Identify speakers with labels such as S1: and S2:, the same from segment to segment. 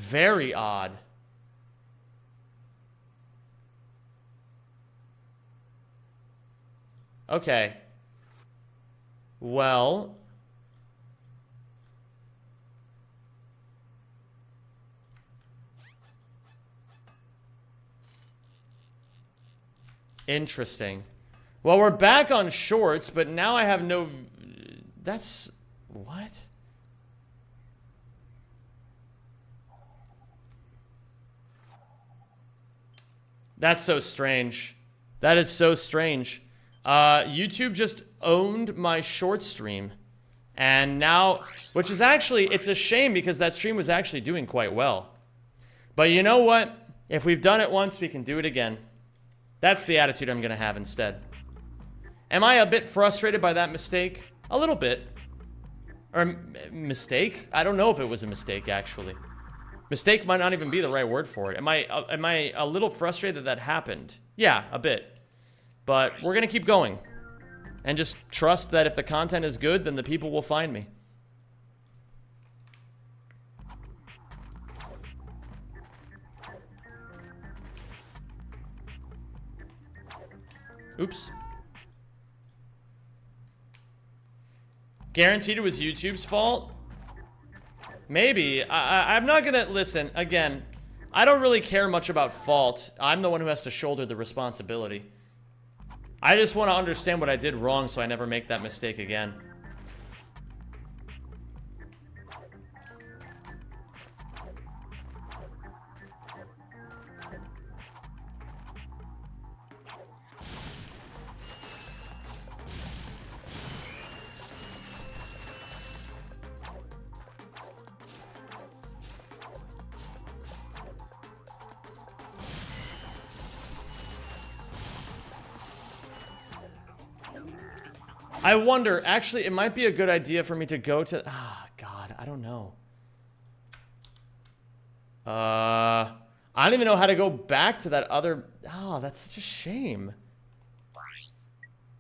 S1: Very odd. Okay. Well. Interesting. Well, we're back on shorts, but now I have no... That's... What? That's so strange. That is so strange. YouTube just owned my short stream. And now... Which is actually... It's a shame because that stream was actually doing quite well. But you know what? If we've done it once, we can do it again. That's the attitude I'm going to have instead. Am I a bit frustrated by that mistake? A little bit. Or mistake? I don't know if it was a mistake, actually. Mistake might not even be the right word for it. Am I a little frustrated that happened? Yeah, a bit. But we're going to keep going. And just trust that if the content is good, then the people will find me. Oops. Guaranteed it was YouTube's fault? Maybe. I'm not gonna... Listen, again, I don't really care much about fault. I'm the one who has to shoulder the responsibility. I just want to understand what I did wrong so I never make that mistake again. I wonder, actually, it might be a good idea for me to go to... Ah, God, I don't know. I don't even know how to go back to that other... Oh, that's such a shame.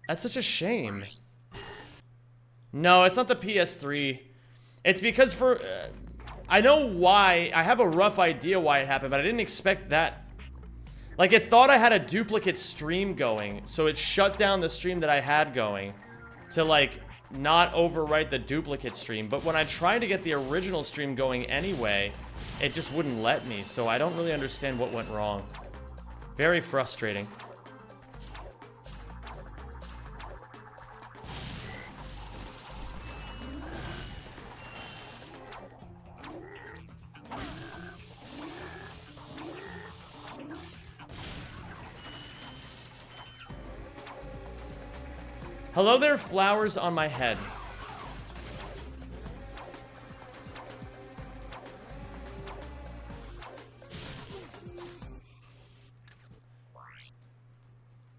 S1: That's such a shame. No, it's not the PS3. It's because for... I know why. I have a rough idea why it happened, but I didn't expect that. Like, it thought I had a duplicate stream going, so it shut down the stream that I had going to, like, not overwrite the duplicate stream. But when I tried to get the original stream going anyway, it just wouldn't let me, so I don't really understand what went wrong. Very frustrating. Hello there, flowers on my head.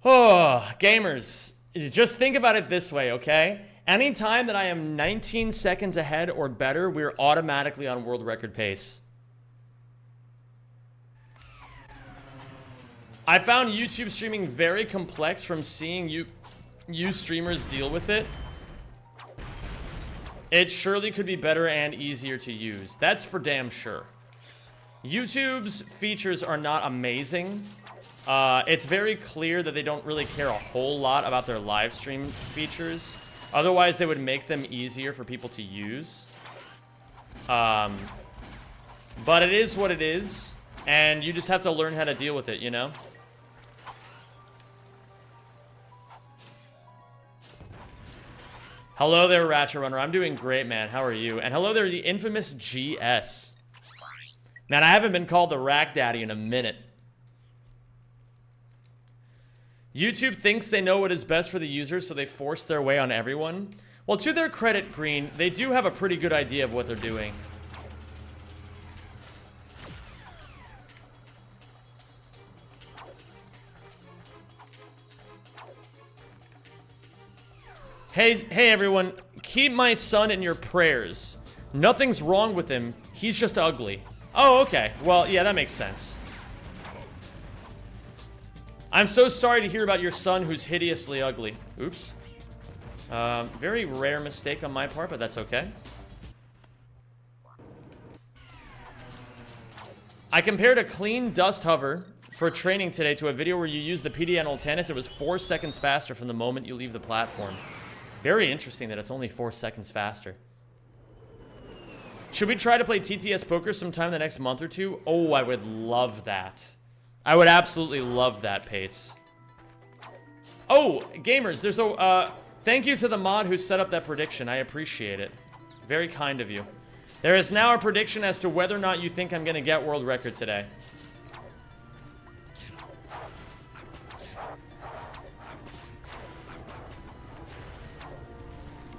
S1: Oh, gamers, just think about it this way, okay? Anytime that I am 19 seconds ahead or better, we're automatically on world record pace. I found YouTube streaming very complex from seeing you streamers deal with it. It surely could be better and easier to use. That's for damn sure. YouTube's features are not amazing. It's very clear that they don't really care a whole lot about their live stream features. Otherwise, they would make them easier for people to use. But it is what it is. And you just have to learn how to deal with it, you know? Hello there, Ratchet Runner. I'm doing great, man. How are you? And hello there, the infamous GS. Man, I haven't been called the Rack Daddy in a minute. YouTube thinks they know what is best for the users, so they force their way on everyone. Well, to their credit, Green, they do have a pretty good idea of what they're doing. Hey everyone, keep my son in your prayers. Nothing's wrong with him, he's just ugly. Oh, okay. Well, yeah, that makes sense. I'm so sorry to hear about your son who's hideously ugly. Oops. Very rare mistake on my part, but that's okay. I compared a clean dust hover for training today to a video where you use the PDN tennis. It was 4 seconds faster from the moment you leave the platform. Very interesting that it's only 4 seconds faster. Should we try to play TTS poker sometime in the next month or two? Oh, I would love that. I would absolutely love that, Pates. Oh, gamers, there's a, thank you to the mod who set up that prediction. I appreciate it. Very kind of you. There is now a prediction as to whether or not you think I'm gonna get world record today.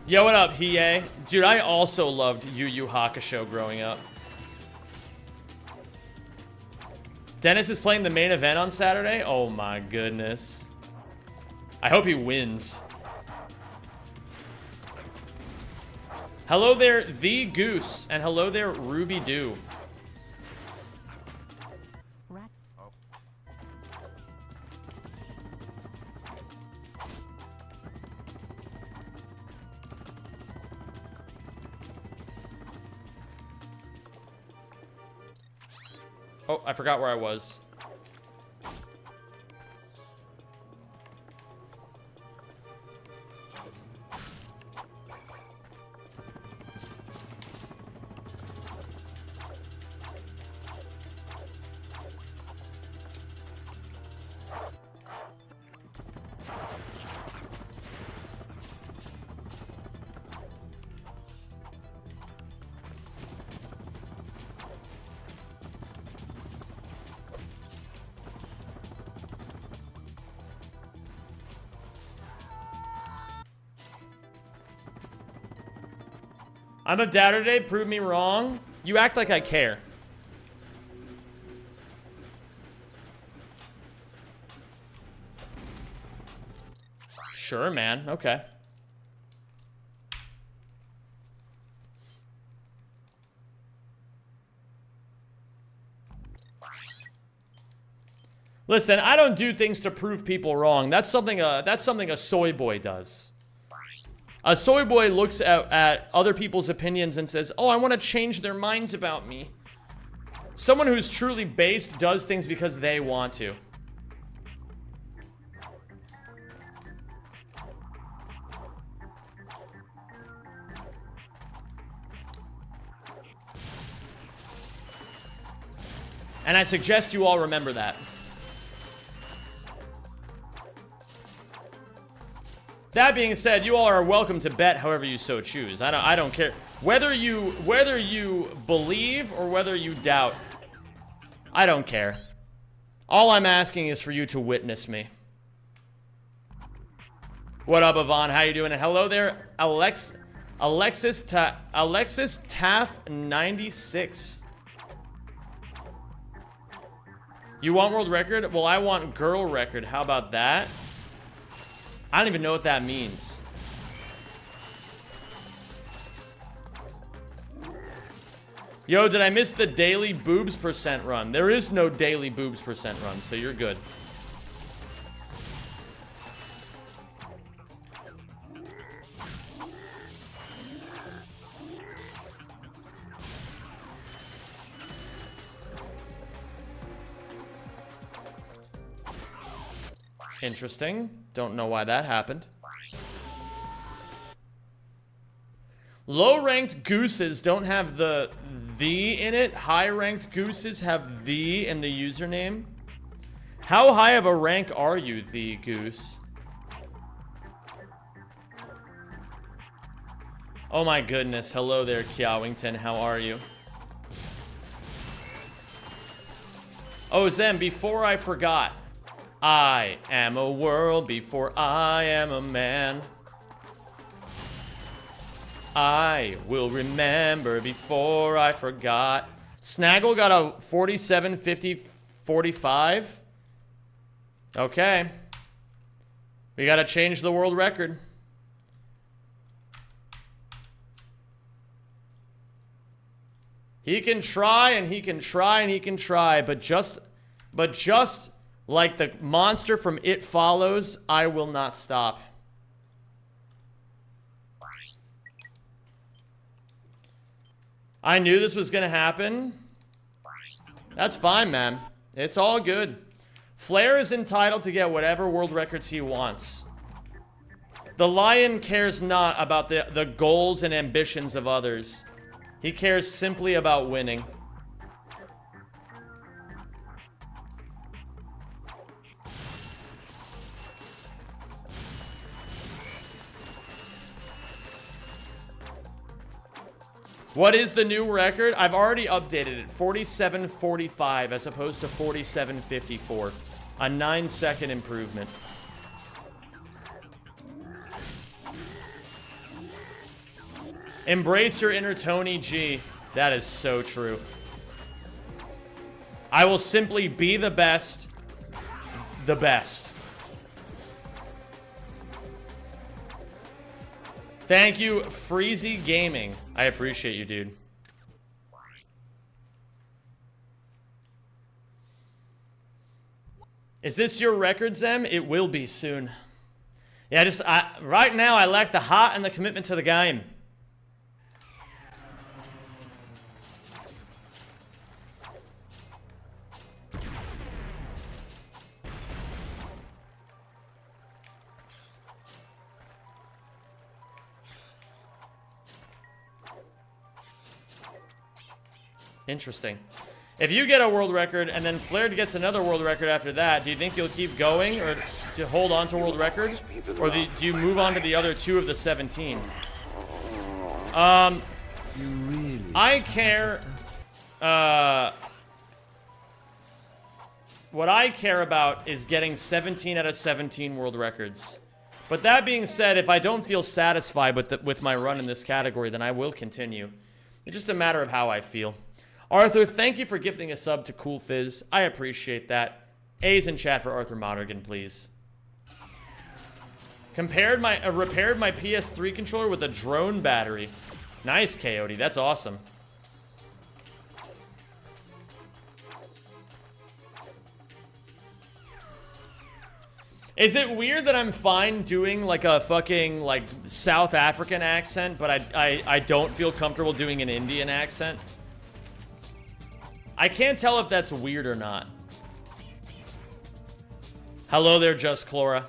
S1: Yo, what up, Hiei? Dude, I also loved Yu Yu Hakusho growing up. Dennis is playing the main event on Saturday? Oh my goodness. I hope he wins. Hello there, The Goose, and hello there, Ruby Doo. Oh, I forgot where I was. I'm a dad today, prove me wrong. You act like I care. Sure, man. Okay. Listen, I don't do things to prove people wrong. That's something a soy boy does. A soy boy looks at other people's opinions and says, oh, I want to change their minds about me. Someone who's truly based does things because they want to. And I suggest you all remember that. That being said, you all are welcome to bet however you so choose. I don't care whether you believe or whether you doubt. I don't care. All I'm asking is for you to witness me. What up, Yvonne? How you doing? And hello there, Alexis Taff 96. You want world record? Well, I want girl record. How about that? I don't even know what that means. Yo, did I miss the daily boobs % run? There is no daily boobs % run, so you're good. Interesting. Don't know why that happened. Low-ranked gooses don't have the in it. High-ranked gooses have the in the username. How high of a rank are you, the goose? Oh my goodness. Hello there, Kiawington. How are you? Oh, Zem, before I forgot. I am a world before I am a man. I will remember before I forgot. Snaggle got a 47, 50, 45. Okay. We gotta change the world record. He can try and he can try and he can try, but just like the monster from It Follows, I will not stop. I knew this was gonna happen. That's fine, man. It's all good. Flair is entitled to get whatever world records he wants. The lion cares not about the goals and ambitions of others. He cares simply about winning. What is the new record? I've already updated it. 47.45 as opposed to 47.54. A 9-second improvement. Embrace your inner Tony G. That is so true. I will simply be the best. The best. Thank you, Freezy Gaming. I appreciate you, dude. Is this your record, Zem? It will be soon. Yeah, right now I lack the heart and the commitment to the game. Interesting. If you get a world record and then Flair gets another world record after that, do you think you'll keep going or to hold on to world record? Or do you move on to the other 2 of the 17? I care. What I care about is getting 17 out of 17 world records. But that being said, if I don't feel satisfied with my run in this category, then I will continue. It's just a matter of how I feel. Arthur, thank you for gifting a sub to Cool Fizz. I appreciate that. A's in chat for Arthur Monaghan, please. Repaired my PS3 controller with a drone battery. Nice, Coyote. That's awesome. Is it weird that I'm fine doing like a fucking like South African accent, but I don't feel comfortable doing an Indian accent? I can't tell if that's weird or not. Hello there, Just Clora.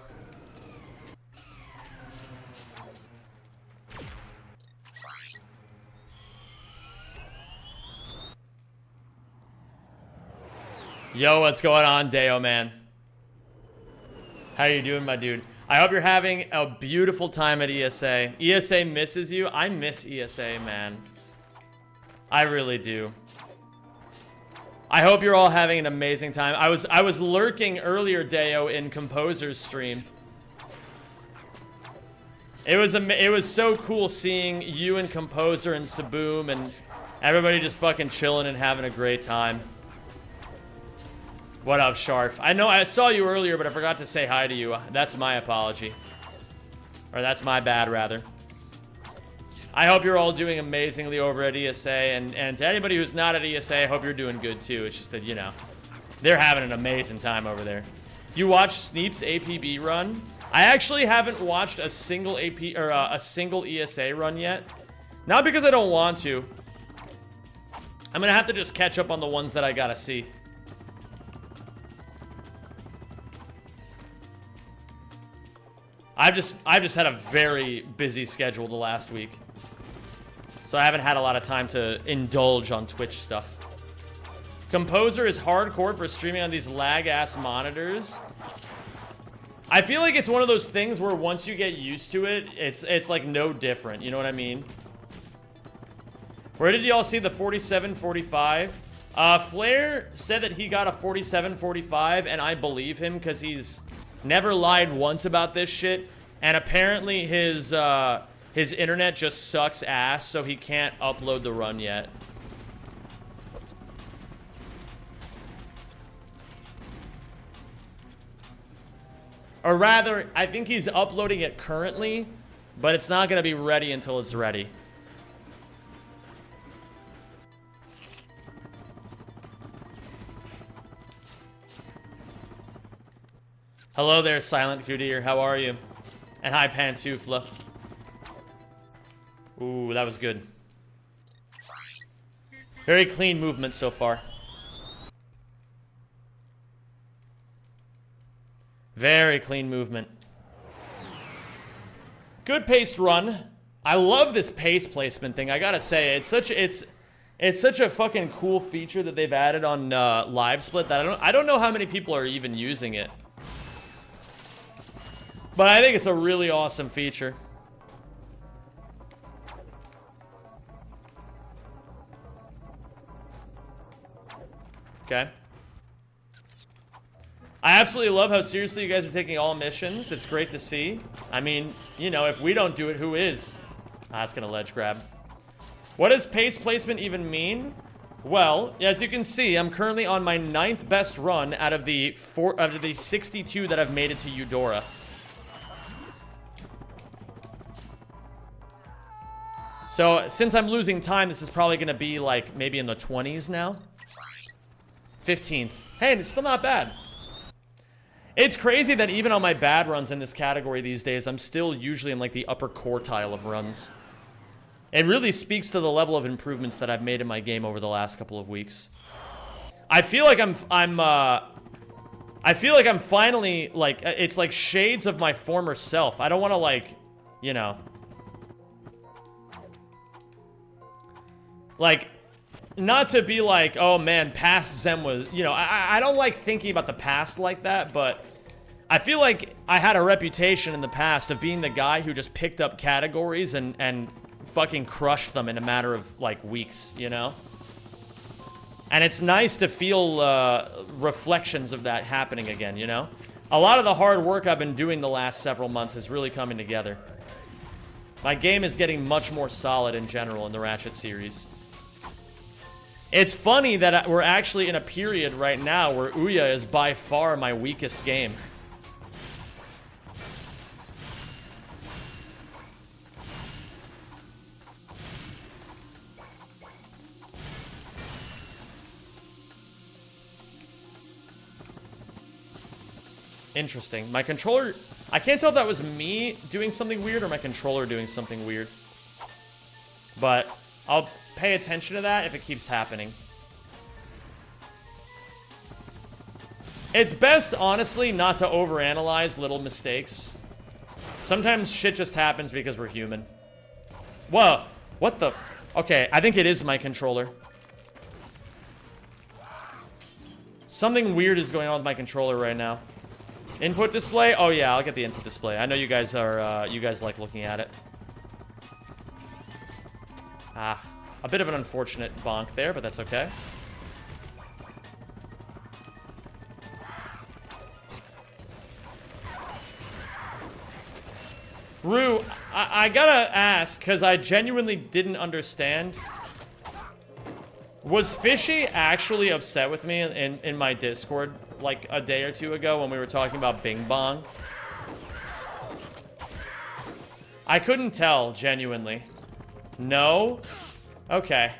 S1: Yo, what's going on, Deo, man? How you doing, my dude? I hope you're having a beautiful time at ESA. ESA misses you. I miss ESA, man. I really do. I hope you're all having an amazing time. I was lurking earlier, Deo, in Composer's stream. It was so cool seeing you and Composer and Saboom and everybody just fucking chilling and having a great time. What up, Sharf? I know I saw you earlier, but I forgot to say hi to you. That's my apology. Or that's my bad, rather. I hope you're all doing amazingly over at ESA, and to anybody who's not at ESA, I hope you're doing good too. It's just that, you know, they're having an amazing time over there. You watched Sneep's APB run? I actually haven't watched a single a single ESA run yet. Not because I don't want to. I'm gonna have to just catch up on the ones that I gotta see. I've just had a very busy schedule the last week. So I haven't had a lot of time to indulge on Twitch stuff. Composer is hardcore for streaming on these lag-ass monitors. I feel like it's one of those things where once you get used to it, it's like no different, you know what I mean? Where did y'all see the 47.45? Flair said that he got a 47.45, and I believe him because he's never lied once about this shit. And apparently his internet just sucks ass, so he can't upload the run yet. Or rather, I think he's uploading it currently, but it's not gonna be ready until it's ready. Hello there, Silent Kudir. How are you? And hi, Pantufla. Ooh, that was good. Very clean movement so far. Very clean movement. Good paced run. I love this pace placement thing. I gotta say, it's such a fucking cool feature that they've added on Live Split that I don't know how many people are even using it. But I think it's a really awesome feature. Okay. I absolutely love how seriously you guys are taking all missions. It's great to see. I mean, you know, if we don't do it, who is? Ah, it's gonna ledge grab. What does pace placement even mean? Well, as you can see, I'm currently on my 9th best run out of the 62 that I've made it to Eudora. So, since I'm losing time, this is probably gonna be like maybe in the 20s now. 15th. Hey, it's still not bad. It's crazy that even on my bad runs in this category these days, I'm still usually in like the upper quartile of runs. It really speaks to the level of improvements that I've made in my game over the last couple of weeks. I feel like I'm finally like, it's like shades of my former self. I don't want to like, you know, like, not to be like, oh man, past Zem was, you know, I don't like thinking about the past like that, but I feel like I had a reputation in the past of being the guy who just picked up categories and fucking crushed them in a matter of like weeks, you know? And it's nice to feel reflections of that happening again, you know? A lot of the hard work I've been doing the last several months is really coming together. My game is getting much more solid in general in the Ratchet series. It's funny that we're actually in a period right now where Ouya is by far my weakest game. Interesting. My controller... I can't tell if that was me doing something weird or my controller doing something weird. But I'll pay attention to that if it keeps happening. It's best, honestly, not to overanalyze little mistakes. Sometimes shit just happens because we're human. Whoa. What the... Okay, I think it is my controller. Something weird is going on with my controller right now. Input display? Oh yeah, I'll get the input display. I know you guys are, you guys like looking at it. Ah, a bit of an unfortunate bonk there, but that's okay. Rue, I gotta ask, because I genuinely didn't understand. Was Fishy actually upset with me in my Discord like a day or two ago when we were talking about Bing Bong? I couldn't tell, genuinely. No? Okay.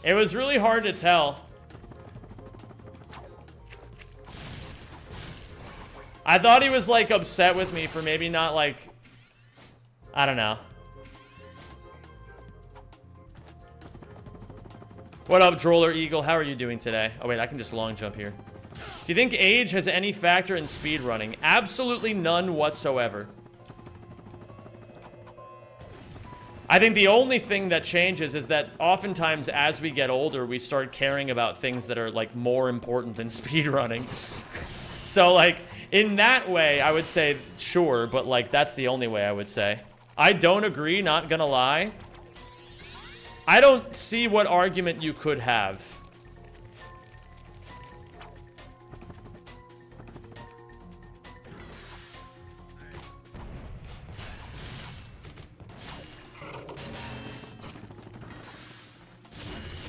S1: It was really hard to tell. I thought he was like upset with me for maybe not like... I don't know. What up, Droller Eagle? How are you doing today? Oh, wait, I can just long jump here. Do you think age has any factor in speedrunning? Absolutely none whatsoever. I think the only thing that changes is that oftentimes as we get older, we start caring about things that are, like, more important than speedrunning. So, like, in that way, I would say, sure, but, like, that's the only way I would say. I don't agree, not gonna lie. I don't see what argument you could have.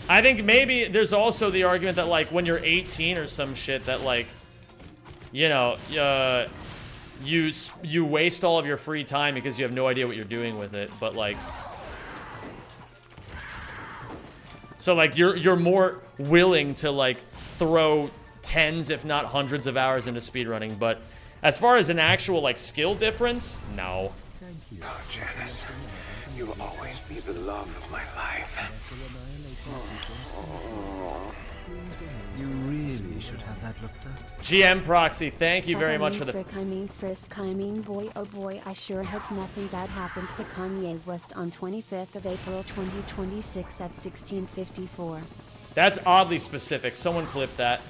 S1: I think maybe there's also the argument that, like, when you're 18 or some shit that, like, you know, you waste all of your free time because you have no idea what you're doing with it, but, like... So, like, you're more willing to, like, throw tens, if not hundreds of hours into speedrunning, but as far as an actual, like, skill difference, no.
S2: Thank you. Oh, Janet, you will always be the love of my life.
S3: You really should have that looked at.
S1: GM Proxy, thank you very much for the...
S4: Frick, I mean frisk, I mean boy, oh boy, I sure hope nothing bad happens to Kanye West on 25th of April 2026 at 16:54.
S1: That's oddly specific. Someone clip that.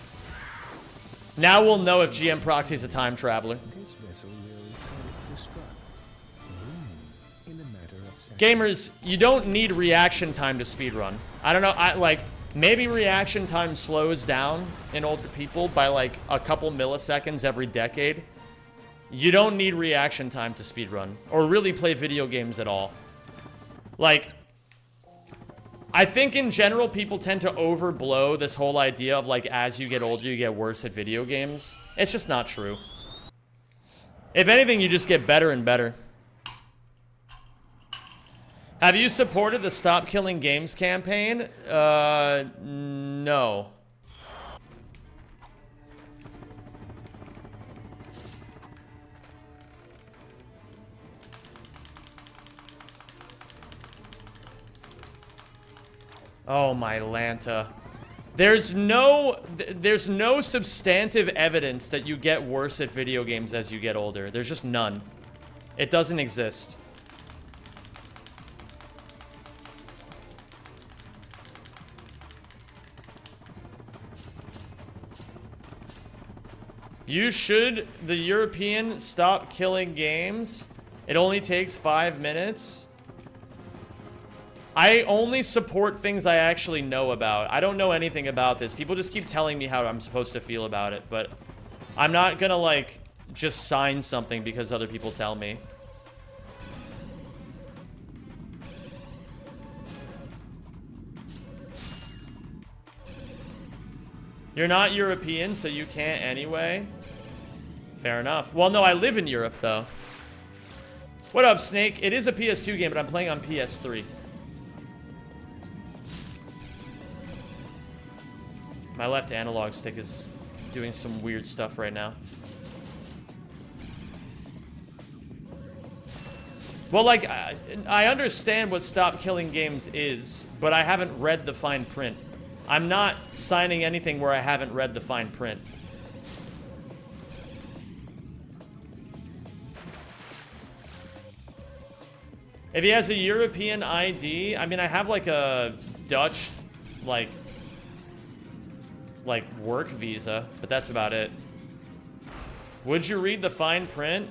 S1: Now we'll know if GM Proxy is a time traveler.
S5: This vessel will self-destruct. In a matter of seconds.
S1: Gamers, you don't need reaction time to speedrun. I don't know, maybe reaction time slows down in older people by like a couple milliseconds every decade. You don't need reaction time to speedrun or really play video games at all. Like, I think in general people tend to overblow this whole idea of like as you get older you get worse at video games. It's just not true. If anything, you just get better and better. Have you supported the Stop Killing Games campaign? No. Oh my Lanta. There's no substantive evidence that you get worse at video games as you get older. There's just none. It doesn't exist. You should, the European, stop killing games. It only takes 5 minutes. I only support things I actually know about. I don't know anything about this. People just keep telling me how I'm supposed to feel about it, but I'm not gonna, like, just sign something because other people tell me. You're not European, so you can't anyway. Fair enough. Well, no, I live in Europe, though. What up, Snake? It is a PS2 game, but I'm playing on PS3. My left analog stick is doing some weird stuff right now. Well, like, I understand what Stop Killing Games is, but I haven't read the fine print. I'm not signing anything where I haven't read the fine print. If he has a European ID, I mean, I have like a Dutch, like work visa, but that's about it. Would you read the fine print?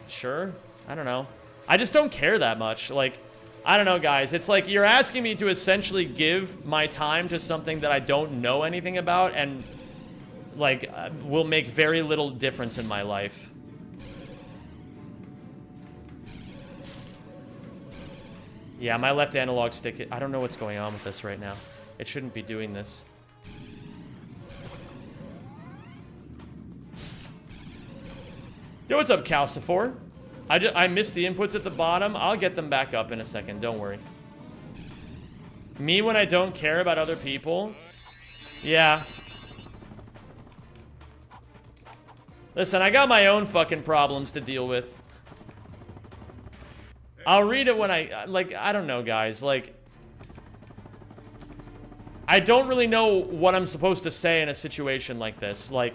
S1: Sure. I don't know. I just don't care that much. Like, I don't know, guys. It's like you're asking me to essentially give my time to something that I don't know anything about and, like, will make very little difference in my life. Yeah, my left analog stick, I don't know what's going on with this right now. It shouldn't be doing this. Yo, what's up, Calcifor? I missed the inputs at the bottom. I'll get them back up in a second. Don't worry. Me when I don't care about other people? Yeah. Listen, I got my own fucking problems to deal with. I'll read it when I don't know, guys. Like, I don't really know what I'm supposed to say in a situation like this. Like,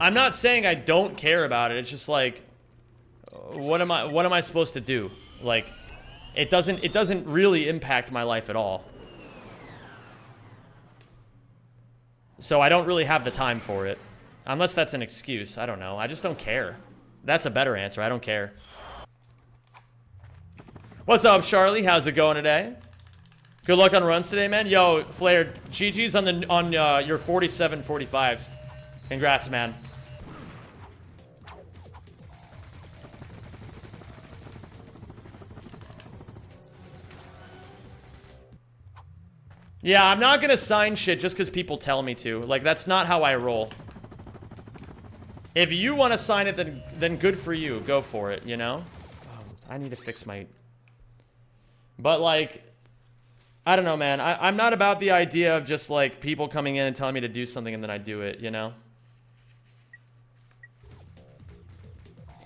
S1: I'm not saying I don't care about it. It's just like, what am I supposed to do? Like, it doesn't really impact my life at all. So I don't really have the time for it. Unless that's an excuse. I don't know. I just don't care. That's a better answer. I don't care. What's up, Charlie? How's it going today? Good luck on runs today, man. Yo, Flair, GG's on your 47-45. Congrats, man. Yeah, I'm not gonna sign shit just because people tell me to. Like, that's not how I roll. If you want to sign it, then good for you. Go for it, you know? I need to fix my... But, like, I don't know, man. I'm not about the idea of just, like, people coming in and telling me to do something and then I do it, you know?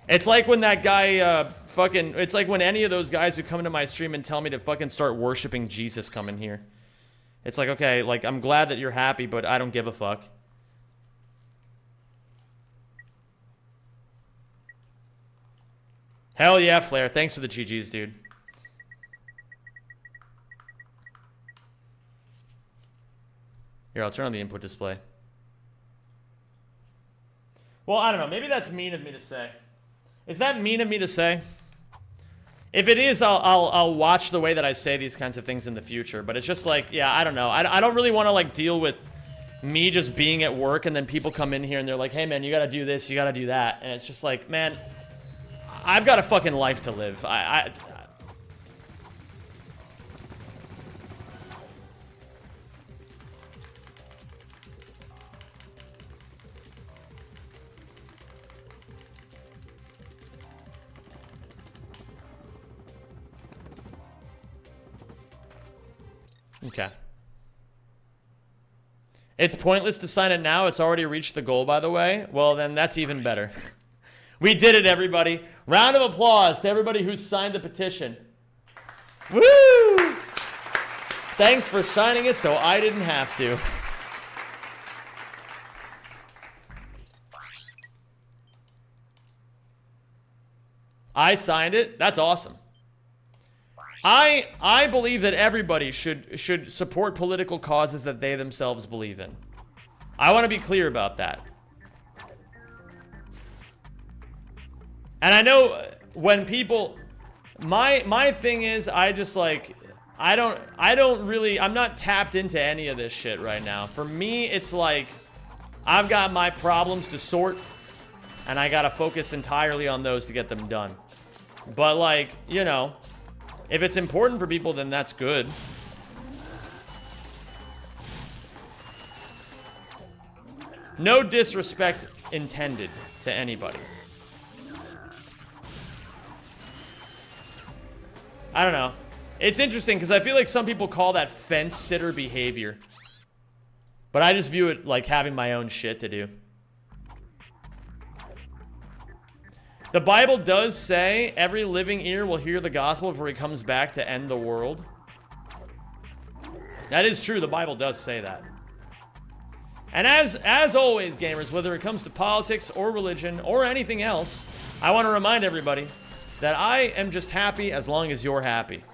S1: It's like when that guy, it's like when any of those guys who come into my stream and tell me to fucking start worshiping Jesus come in here. It's like, okay, like, I'm glad that you're happy, but I don't give a fuck. Hell yeah, Flair. Thanks for the GGs, dude. Here, I'll turn on the input display. Well, I don't know. Maybe that's mean of me to say. Is that mean of me to say? If it is, I'll watch the way that I say these kinds of things in the future. But it's just like, yeah, I don't know. I don't really want to like deal with me just being at work and then people come in here and they're like, hey man, you gotta do this, you gotta do that. And it's just like, man, I've got a fucking life to live. Okay. It's pointless to sign it now. It's already reached the goal, by the way. Well, then that's even better. We did it, everybody. Round of applause to everybody who signed the petition. Woo! Thanks for signing it so I didn't have to. I signed it. That's awesome. I believe that everybody should support political causes that they themselves believe in. I want to be clear about that. And I know when people, my thing is, I just like, I don't really, I'm not tapped into any of this shit right now. For me, it's like, I've got my problems to sort, and I gotta focus entirely on those to get them done. But like, you know, if it's important for people, then that's good. No disrespect intended to anybody. I don't know. It's interesting because I feel like some people call that fence sitter behavior. But I just view it like having my own shit to do. The Bible does say every living ear will hear the gospel before he comes back to end the world. That is true. The Bible does say that. And as always, gamers, whether it comes to politics or religion or anything else, I want to remind everybody that I am just happy as long as you're happy.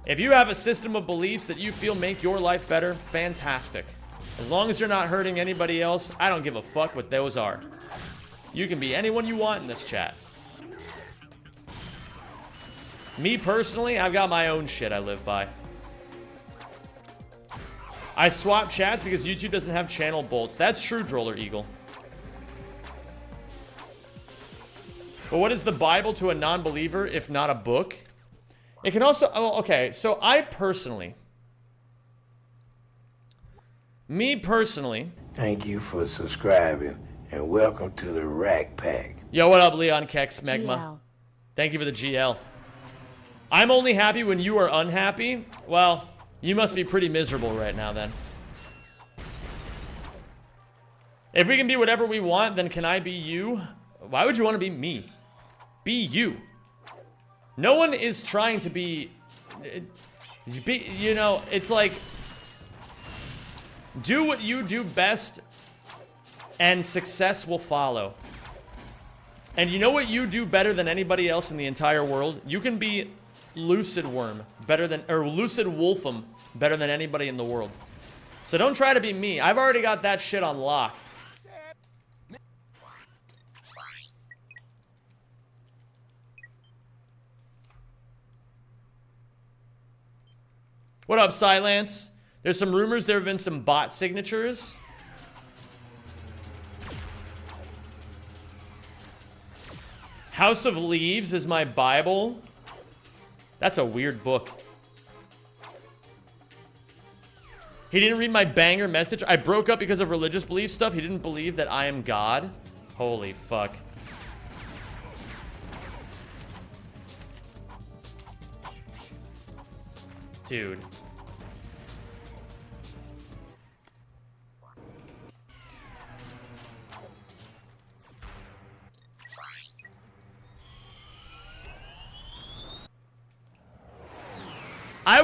S1: If you have a system of beliefs that you feel make your life better, fantastic. As long as you're not hurting anybody else, I don't give a fuck what those are. You can be anyone you want in this chat. Me personally, I've got my own shit I live by. I swap chats because YouTube doesn't have channel bolts. That's true, Droller Eagle. But what is the Bible to a non-believer if not a book? It can also... Oh, okay, so I personally... Me personally...
S3: Thank you for subscribing, and welcome to the Rack Pack.
S1: Yo, what up, Leon Kex Smegma?
S4: GL.
S1: Thank you for the GL. I'm only happy when you are unhappy. Well, you must be pretty miserable right now, then. If we can be whatever we want, then can I be you? Why would you want to be me? Be you. No one is trying to be... You know, it's like... Do what you do best, and success will follow. And you know what you do better than anybody else in the entire world? You can be Lucid Worm better than... Or Lucid Wolfum better than anybody in the world. So don't try to be me. I've already got that shit on lock. What up, Silence? There's some rumors there have been some bot signatures. House of Leaves is my Bible. That's a weird book. He didn't read my banger message. I broke up because of religious belief stuff. He didn't believe that I am God. Holy fuck. Dude.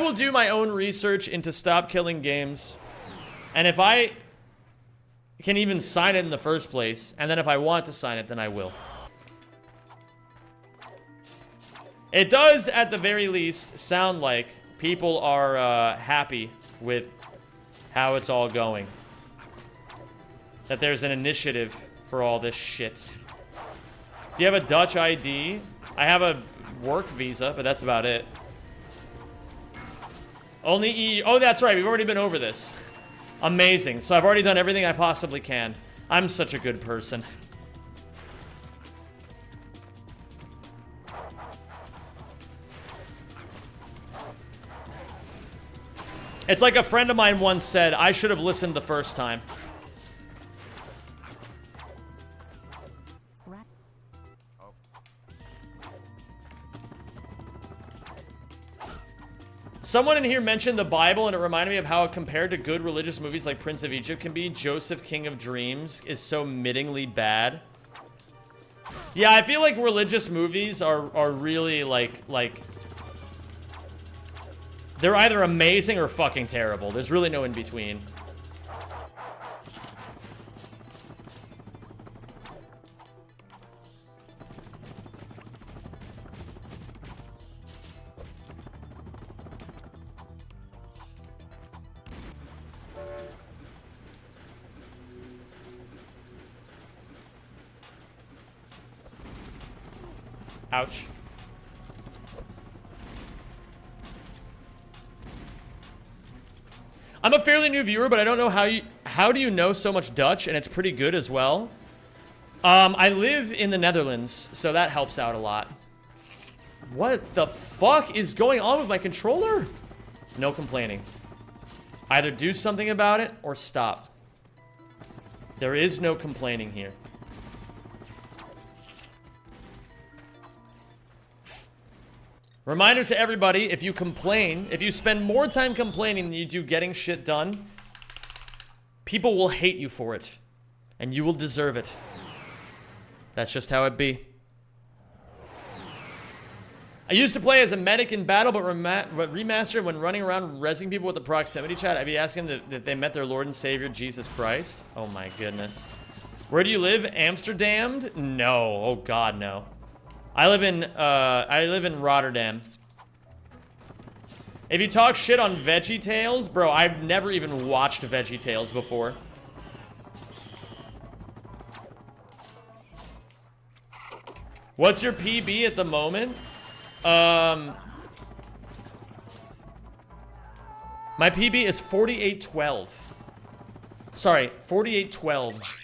S1: will do my own research into Stop Killing Games. And if I can even sign it in the first place, and then if I want to sign it, then I will. It does, at the very least, sound like people are happy with how it's all going. That there's an initiative for all this shit. Do you have a Dutch ID? I have a work visa, but that's about it. Only EU. Oh, that's right. We've already been over this. Amazing. So I've already done everything I possibly can. I'm such a good person. It's like a friend of mine once said, I should have listened the first time. Someone in here mentioned the Bible, and it reminded me of how, compared to good religious movies like Prince of Egypt can be, Joseph, King of Dreams is so mittingly bad. Yeah, I feel like religious movies are really like they're either amazing or fucking terrible. There's really no in between. Ouch. I'm a fairly new viewer, but I don't know how do you know so much Dutch, and it's pretty good as well. I live in the Netherlands, so that helps out a lot. What the fuck is going on with my controller? No complaining. Either do something about it or stop. There is no complaining here. Reminder to everybody, if you complain, if you spend more time complaining than you do getting shit done, people will hate you for it. And you will deserve it. That's just how it be. I used to play as a medic in battle, but remastered when running around rezzing people with the proximity chat. I'd be asking them if they met their Lord and Savior, Jesus Christ. Oh my goodness. Where do you live? Amsterdam? No. Oh God, no. I live in Rotterdam. If you talk shit on VeggieTales, bro, I've never even watched VeggieTales before. What's your PB at the moment? My PB is 4812. Sorry, 4812.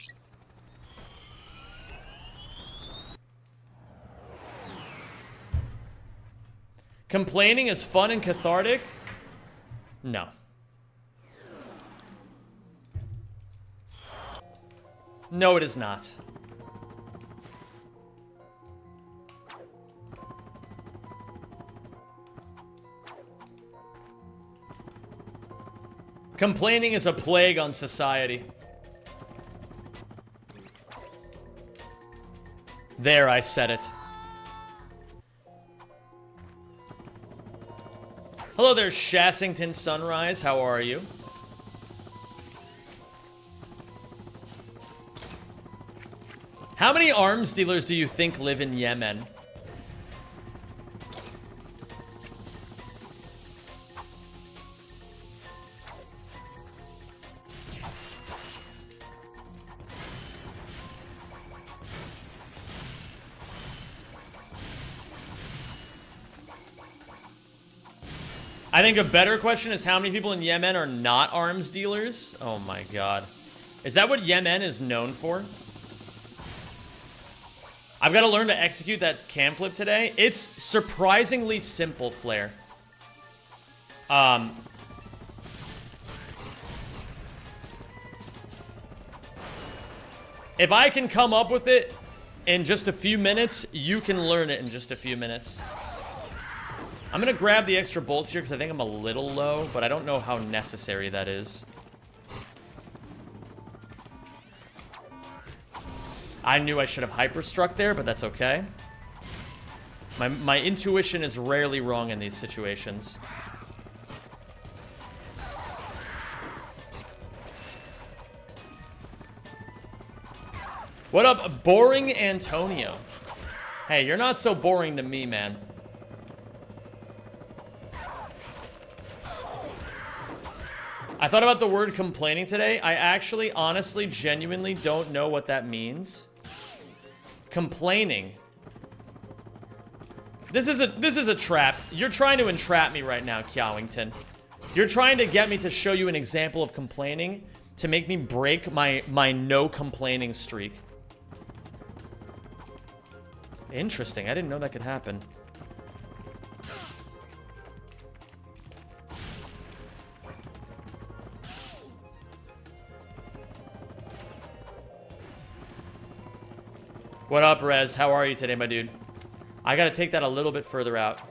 S1: Complaining is fun and cathartic? No. No, it is not. Complaining is a plague on society. There, I said it. Hello there, Shassington Sunrise. How are you? How many arms dealers do you think live in Yemen? I think a better question is how many people in Yemen are not arms dealers? Oh my god. Is that what Yemen is known for? I've got to learn to execute that cam flip today. It's surprisingly simple, Flare. If I can come up with it in just a few minutes, you can learn it in just a few minutes. I'm gonna grab the extra bolts here because I think I'm a little low, but I don't know how necessary that is. I knew I should have hyperstruck there, but that's okay. My intuition is rarely wrong in these situations. What up, boring Antonio? Hey, you're not so boring to me, man. I thought about the word complaining today. I actually, honestly, genuinely don't know what that means. Complaining. This is a trap. You're trying to entrap me right now, Kyawington. You're trying to get me to show you an example of complaining to make me break my no complaining streak. Interesting. I didn't know that could happen. What up, Rez? How are you today, my dude? I gotta take that a little bit further out.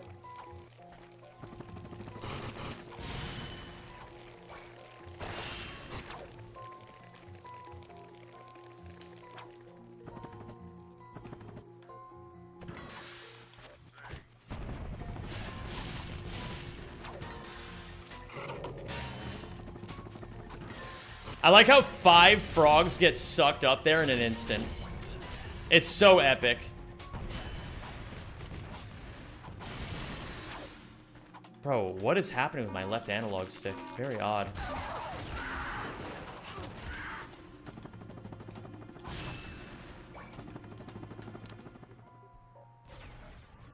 S1: I like how 5 frogs get sucked up there in an instant. It's so epic. Bro, what is happening with my left analog stick? Very odd.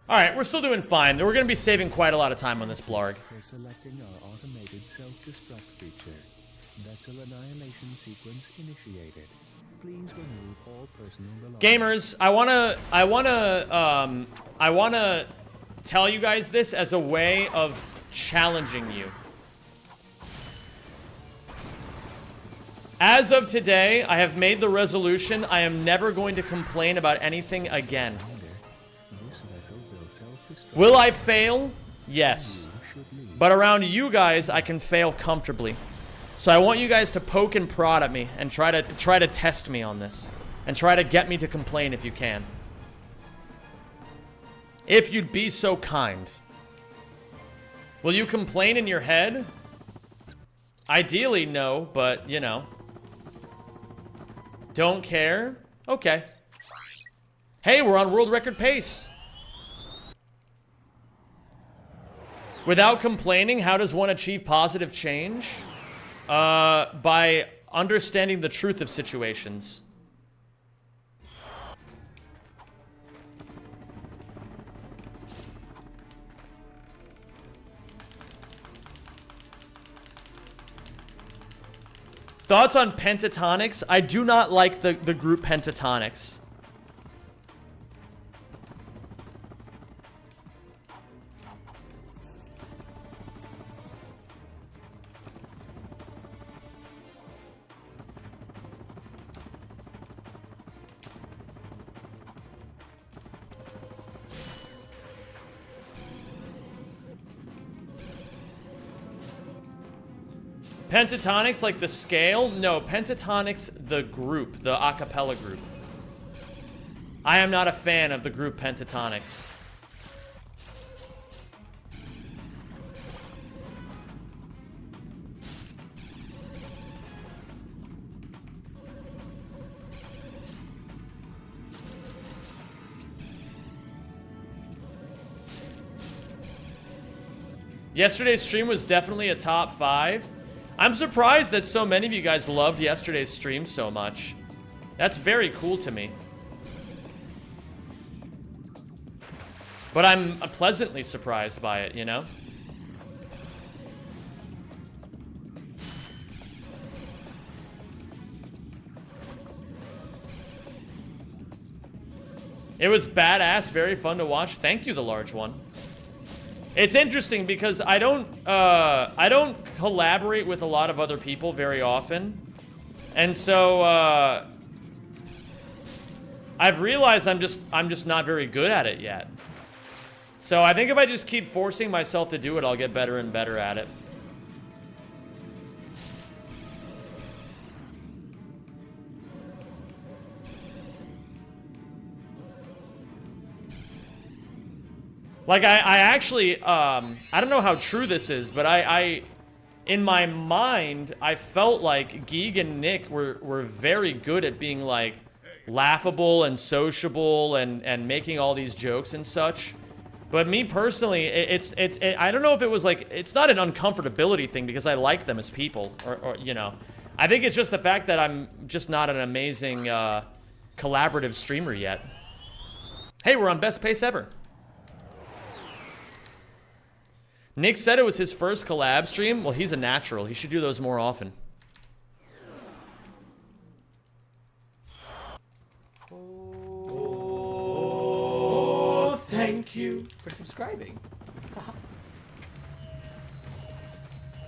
S1: Alright, we're still doing fine. We're going to be saving quite a lot of time on this blarg.
S5: For selecting our automated self-destruct feature. Vessel annihilation sequence initiated. Please remove all personal belongings.
S1: Gamers, I wanna tell you guys this as a way of challenging you. As of today, I have made the resolution I am never going to complain about anything again.
S5: This vessel will self-destruct.
S1: Will I fail? Yes. But around you guys, I can fail comfortably. So I want you guys to poke and prod at me and try to test me on this. And try to get me to complain if you can. If you'd be so kind. Will you complain in your head? Ideally, no, but, you know. Don't care? Okay. Hey, we're on world record pace. Without complaining, how does one achieve positive change? By understanding the truth of situations. Thoughts on pentatonics? I do not like the group pentatonics. Pentatonics, like the scale? No, pentatonics, the group, the a cappella group. I am not a fan of the group pentatonics. Yesterday's stream was definitely a top 5. I'm surprised that so many of you guys loved yesterday's stream so much. That's very cool to me. But I'm pleasantly surprised by it, you know? It was badass, very fun to watch. Thank you, the large one. It's interesting because I don't collaborate with a lot of other people very often. And so I've realized I'm just not very good at it yet. So I think if I just keep forcing myself to do it, I'll get better and better at it. Like, I actually, I don't know how true this is, but in my mind, I felt like Geeg and Nick were very good at being like, laughable and sociable and making all these jokes and such. But me personally, I don't know if it was like, it's not an uncomfortability thing because I like them as people, or you know. I think it's just the fact that I'm just not an amazing collaborative streamer yet. Hey, we're on best pace ever. Nick said it was his first collab stream. Well, he's a natural. He should do those more often.
S6: Oh, thank you for subscribing.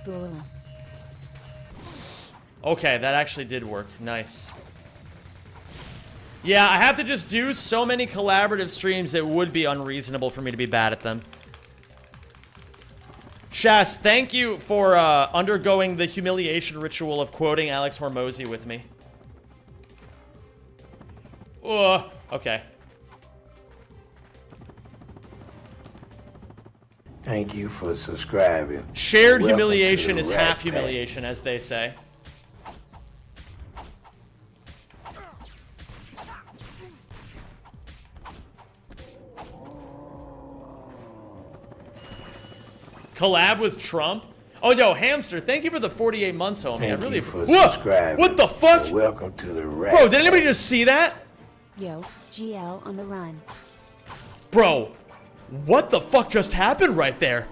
S4: Bula.
S1: Okay, that actually did work. Nice. Yeah, I have to just do so many collaborative streams, it would be unreasonable for me to be bad at them. Shas, thank you for undergoing the humiliation ritual of quoting Alex Hormozy with me. Okay.
S3: Thank you for subscribing.
S1: Shared
S3: Welcome
S1: humiliation
S3: to
S1: is
S3: the
S1: half
S3: Rat
S1: humiliation, as they say. Collab with Trump? Oh, yo, Hamster, thank you for the 48 months, homie.
S3: Thank
S1: I really
S3: you for
S1: Whoa!
S3: subscribing.
S1: What the fuck?
S3: And welcome to the Rat
S1: Bro, did anybody
S3: Pack.
S1: just see that?
S4: Yo, GL on the run.
S1: Bro, what the fuck just happened right there?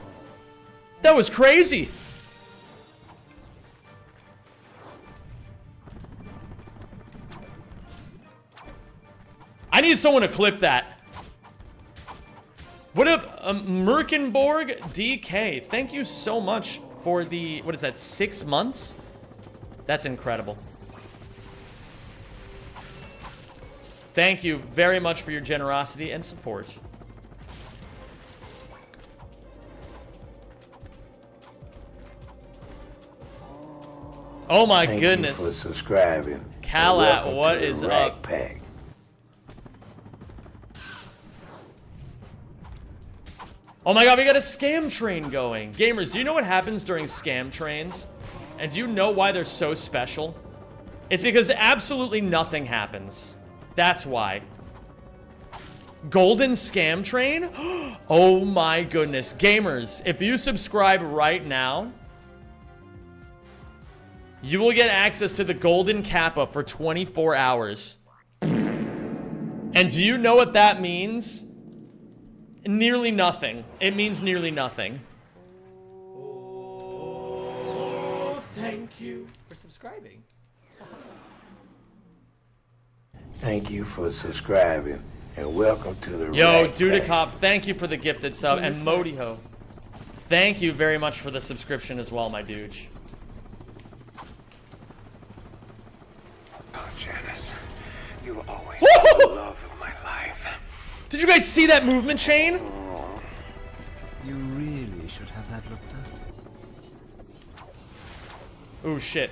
S1: That was crazy. I need someone to clip that. What up, Merkenborg DK? Thank you so much for the, what is that, 6 months? That's incredible. Thank you very much for your generosity and support. Oh my goodness.
S3: Thank you for subscribing.
S1: Kalat,
S3: And welcome
S1: what
S3: to the
S1: is
S3: Rat
S1: up?
S3: Pack.
S1: Oh my god, we got a scam train going. Gamers, do you know what happens during scam trains? And do you know why they're so special? It's because absolutely nothing happens. That's why. Golden scam train? Oh my goodness. Gamers, if you subscribe right now, you will get access to the Golden Kappa for 24 hours. And do you know what that means? Nearly nothing. It means nearly nothing.
S6: Oh, thank you for subscribing.
S3: Thank you for subscribing. And welcome to the
S1: Yo,
S3: Rat Pack.
S1: Dudacop, thank you for the gifted sub. And Modiho, thank you very much for the subscription as well, my dude.
S2: Oh, Janice, you will always
S1: Woo!
S2: be the love of my life.
S1: Did you guys see that movement chain?
S7: You really should have that looked at.
S1: Oh shit.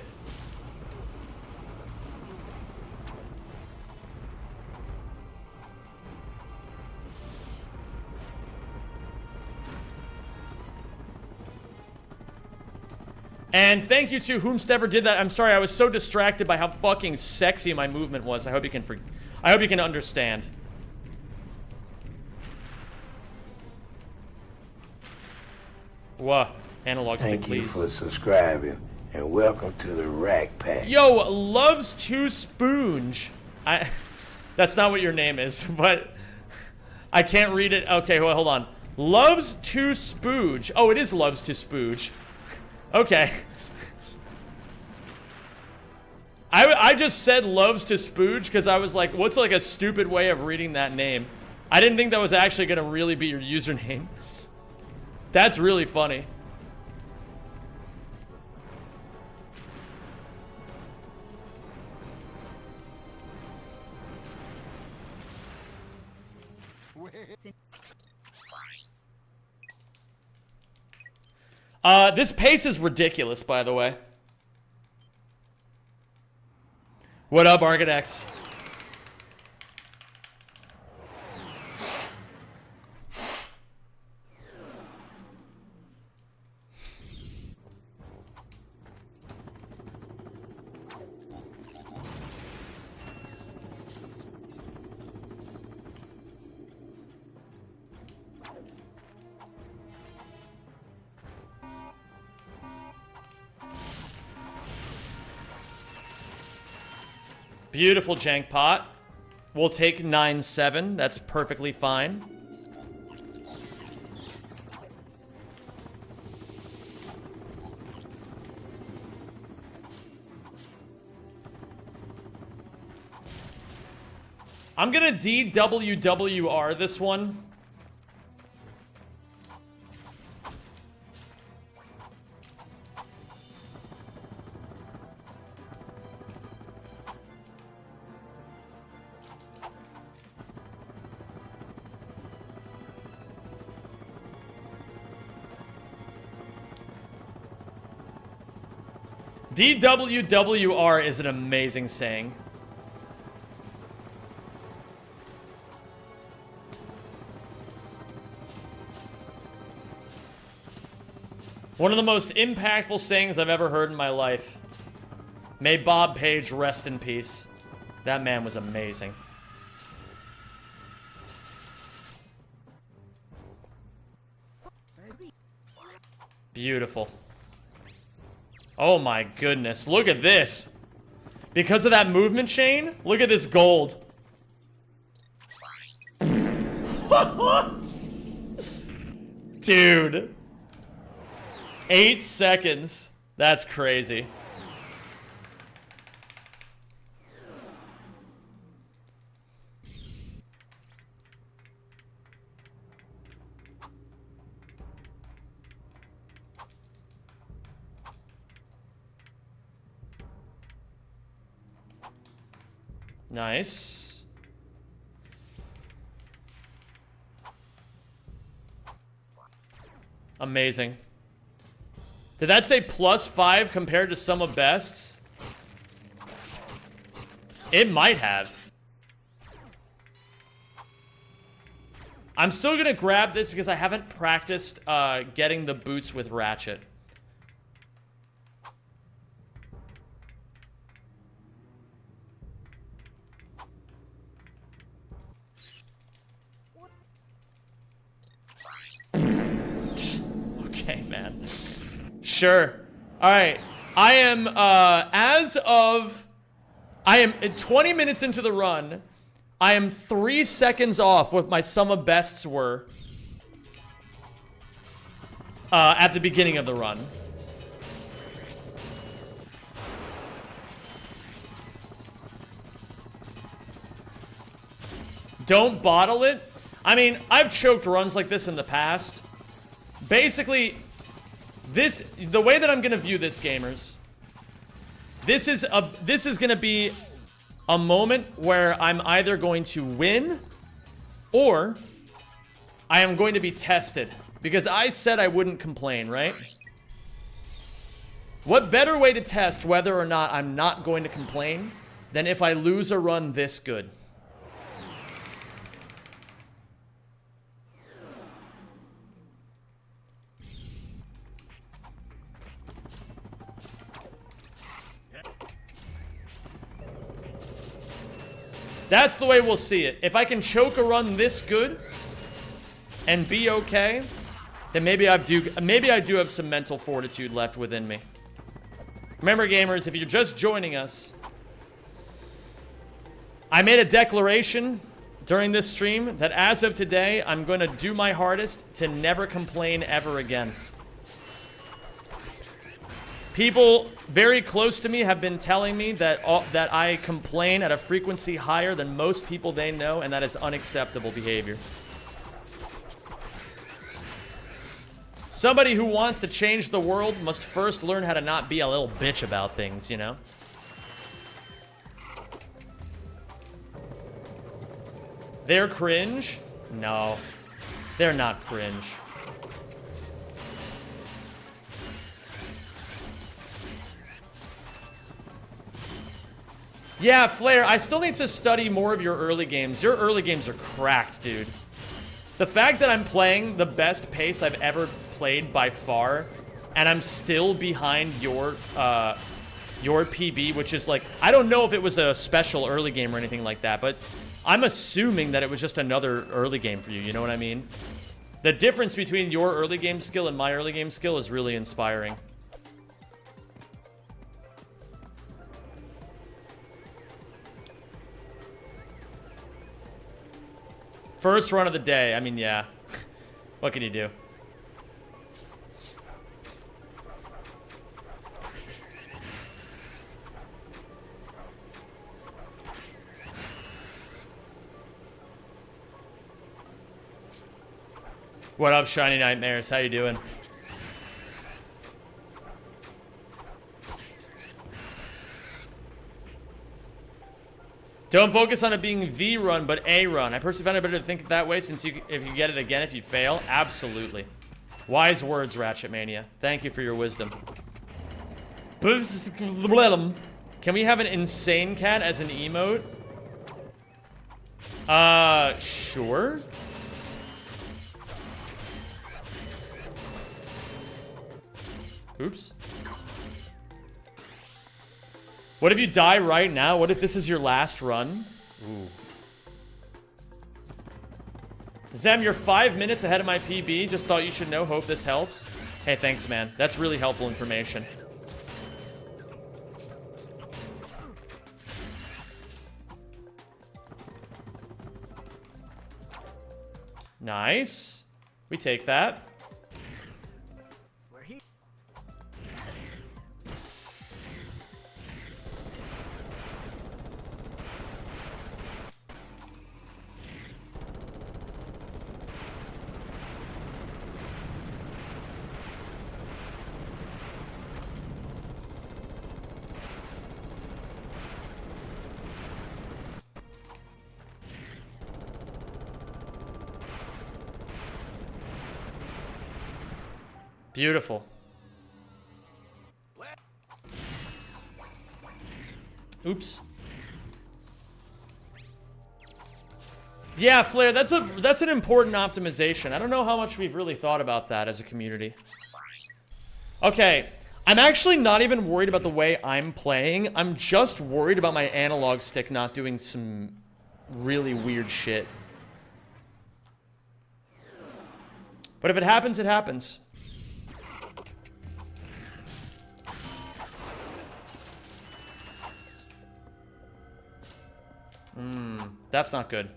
S1: And thank you to whomstever did that. I'm sorry, I was so distracted by how fucking sexy my movement was. I hope you can understand. Whoa, analog stick,
S3: Thank you
S1: please.
S3: for subscribing. And welcome to the Rat Pack.
S1: Yo, loves to spoonge. That's not what your name is, but I can't read it. Okay, well, hold on. Loves to spooge. Oh, it is loves to spooge. Okay. I just said loves to spooge because I was like, what's like a stupid way of reading that name? I didn't think that was actually going to really be your username. That's really funny. This pace is ridiculous, by the way. What up, Architects? Beautiful jank pot. We'll take 9-7. That's perfectly fine. I'm gonna DWWR this one. DWWR is an amazing saying. One of the most impactful sayings I've ever heard in my life. May Bob Page rest in peace. That man was amazing. Beautiful. Oh my goodness, look at this. Because of that movement chain, look at this gold. Dude. 8 seconds. That's crazy. Nice. Amazing. Did that say +5 compared to sum of bests? It might have. I'm still gonna grab this because I haven't practiced getting the boots with Ratchet. Okay, man. Sure. Alright. I am, I am 20 minutes into the run. I am 3 seconds off what my sum of bests were. At the beginning of the run. Don't bottle it. I mean, I've choked runs like this in the past. Basically, the way that I'm gonna view this, gamers, this is gonna be a moment where I'm either going to win or I am going to be tested. Because I said I wouldn't complain, right? What better way to test whether or not I'm not going to complain than if I lose a run this good? That's the way we'll see it. If I can choke a run this good and be okay, then maybe I do have some mental fortitude left within me. Remember, gamers, if you're just joining us, I made a declaration during this stream that as of today, I'm going to do my hardest to never complain ever again. People very close to me have been telling me that that I complain at a frequency higher than most people they know, and that is unacceptable behavior. Somebody who wants to change the world must first learn how to not be a little bitch about things, you know? They're cringe? No. They're not cringe. Yeah, Flair, I still need to study more of your early games. Your early games are cracked, dude. The fact that I'm playing the best pace I've ever played by far, and I'm still behind your PB, which is like, I don't know if it was a special early game or anything like that, but I'm assuming that it was just another early game for you, you know what I mean? The difference between your early game skill and my early game skill is really inspiring. First run of the day. I mean, yeah. What can you do? What up, Shiny Nightmares? How you doing? Don't focus on it being the run, but a run. I personally find it better to think that way since if you get it again if you fail. Absolutely. Wise words, Ratchet Mania. Thank you for your wisdom. Can we have an insane cat as an emote? Sure. Oops. What if you die right now? What if this is your last run? Ooh. Zem, you're 5 minutes ahead of my PB. Just thought you should know. Hope this helps. Hey, thanks, man. That's really helpful information. Nice. We take that. Beautiful. Oops. Yeah, Flare, that's an important optimization. I don't know how much we've really thought about that as a community. Okay, I'm actually not even worried about the way I'm playing. I'm just worried about my analog stick not doing some really weird shit. But if it happens, it happens. That's not good.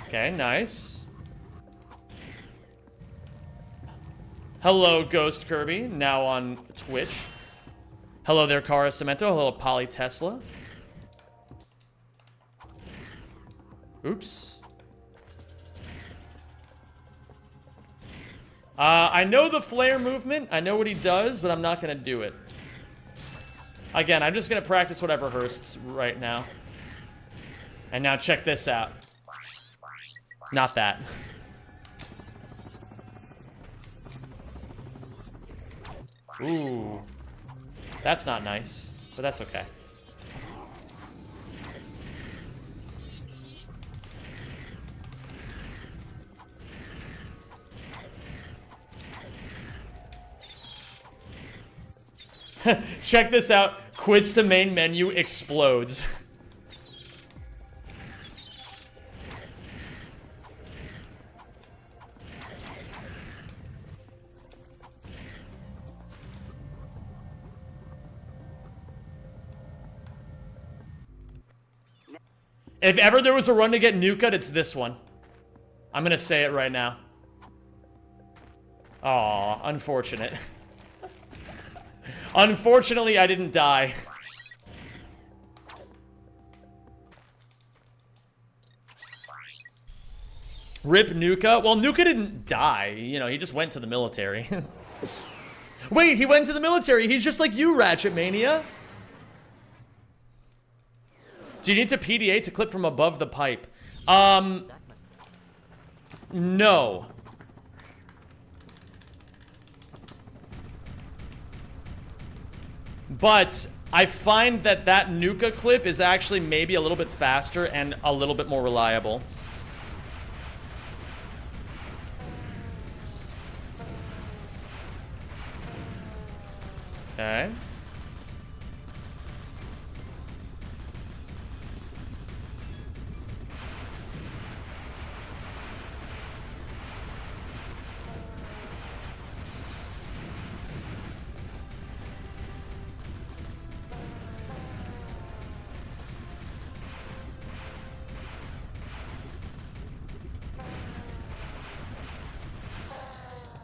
S1: Okay, nice. Hello, Ghost Kirby, now on Twitch. Hello there, Cara Cemento. Hello, Poly Tesla. Oops. I know the flare movement. I know what he does, but I'm not going to do it. Again, I'm just going to practice whatever hurts right now. And now check this out. Not that. Ooh. That's not nice, but that's okay. Check this out. Quits to main menu, explodes. If ever there was a run to get Nuka, it's this one. I'm gonna say it right now. Aw, unfortunate. Unfortunately, I didn't die. Rip Nuka. Well, Nuka didn't die. You know, he just went to the military. Wait, he went to the military. He's just like you, Ratchet Mania. Do you need to PDA to clip from above the pipe? No. But I find that that Nuka clip is actually maybe a little bit faster and a little bit more reliable. Okay.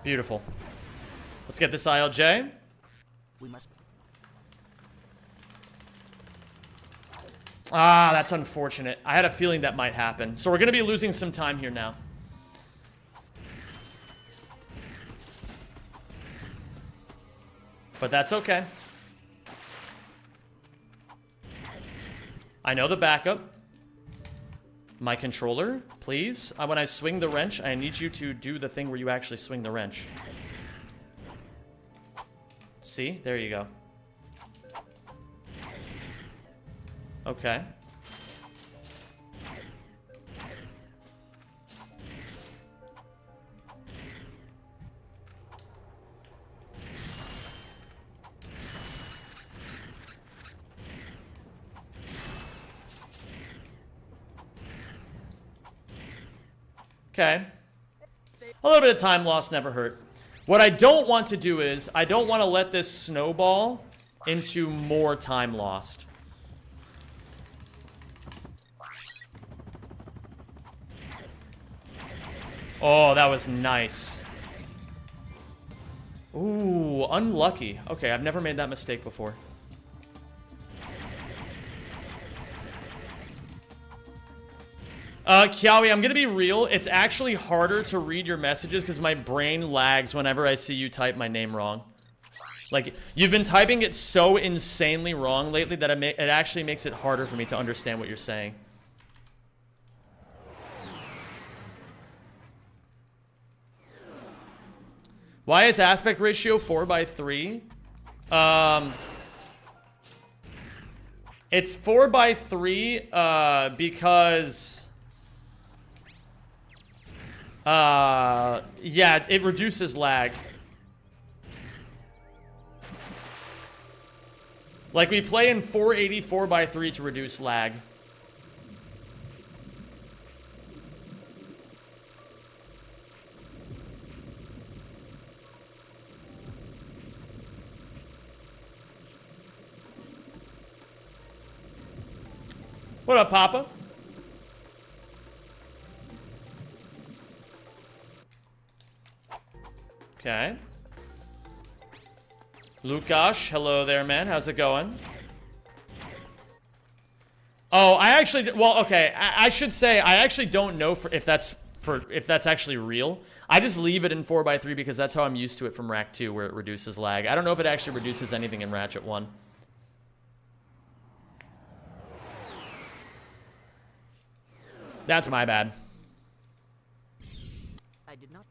S1: Beautiful. Let's get this ILJ.
S7: We must.
S1: Ah, that's unfortunate. I had a feeling that might happen. So we're going to be losing some time here now. But that's okay. I know the backup. My controller, please. When I swing the wrench, I need you to do the thing where you actually swing the wrench. See? There you go. Okay. Okay. A little bit of time lost never hurt. What I don't want to do is, I don't want to let this snowball into more time lost. Oh, that was nice. Ooh, unlucky. Okay, I've never made that mistake before. Kiawi, I'm gonna be real. It's actually harder to read your messages because my brain lags whenever I see you type my name wrong. Like, you've been typing it so insanely wrong lately that it actually makes it harder for me to understand what you're saying. Why is aspect ratio 4:3? It's 4:3 because yeah, it reduces lag. Like, we play in 484:3 to reduce lag. What up, Papa? Okay. Lukash, hello there, man. How's it going? Oh, I actually, well, okay. I should say I actually don't know if that's actually real. I just leave it in 4:3 because that's how I'm used to it from Rack 2, where it reduces lag. I don't know if it actually reduces anything in Ratchet 1. That's my bad.
S7: I did not.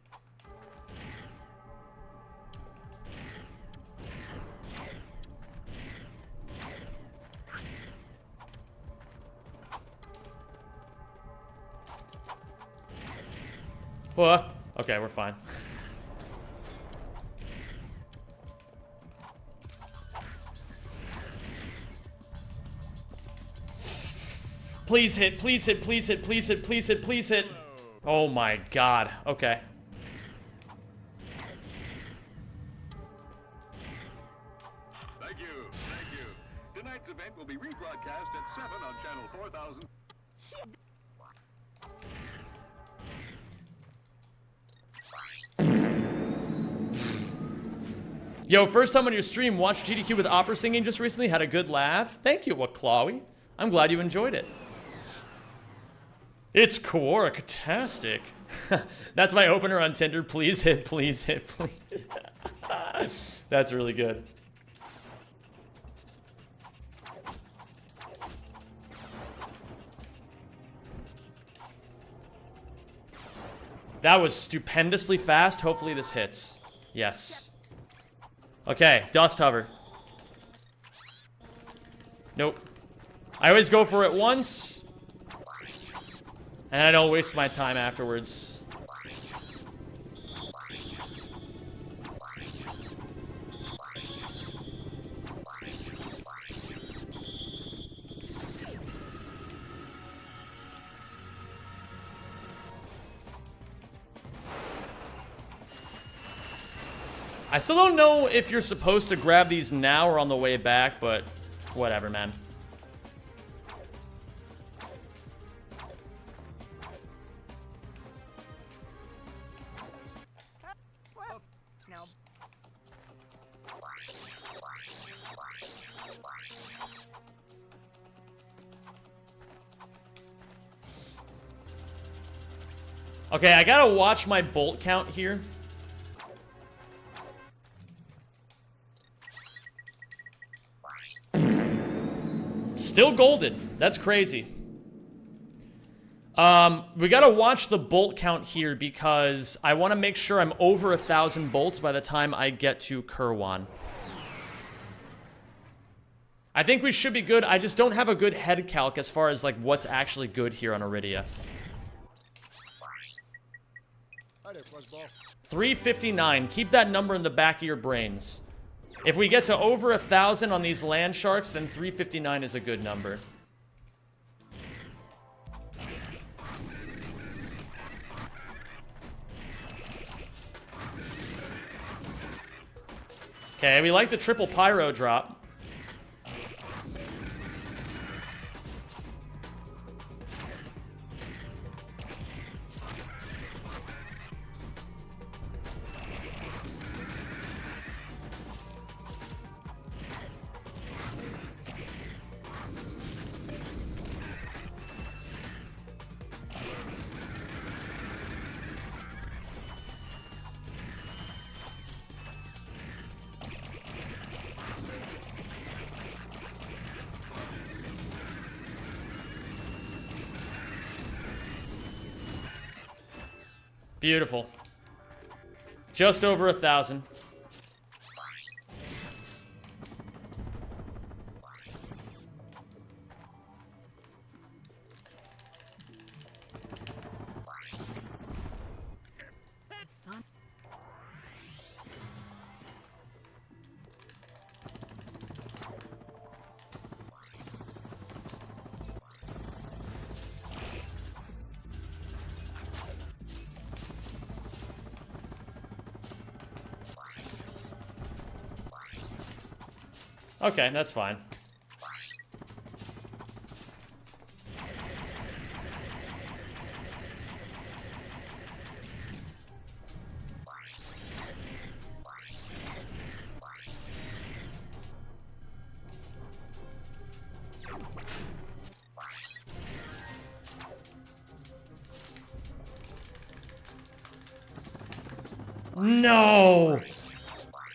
S1: What? Okay, we're fine. Please hit, please hit, please hit, please hit, please hit, please hit. Oh my god. Okay.
S8: Thank you, thank you. Tonight's event will be rebroadcast at 7 on channel 4000.
S1: Yo, first time on your stream, watched GDQ with opera singing just recently, had a good laugh. Thank you, Waklawi. I'm glad you enjoyed it. It's Quora-tastic. That's my opener on Tinder. Please hit, please hit, please. That's really good. That was stupendously fast. Hopefully this hits. Yes. Okay, dust hover. Nope. I always go for it once, and I don't waste my time afterwards. I still don't know if you're supposed to grab these now or on the way back, but whatever, man. Okay, I gotta watch my bolt count here. Still golden. That's crazy. We gotta watch the bolt count here because I want to make sure I'm over 1,000 bolts by the time I get to Kirwan. I think we should be good. I just don't have a good head calc as far as like what's actually good here on Iridia. 359. Keep that number in the back of your brains. If we get to over 1,000 on these land sharks, then 359 is a good number. Okay, we like the triple pyro drop. Beautiful. Just over 1,000. Okay, that's fine. No!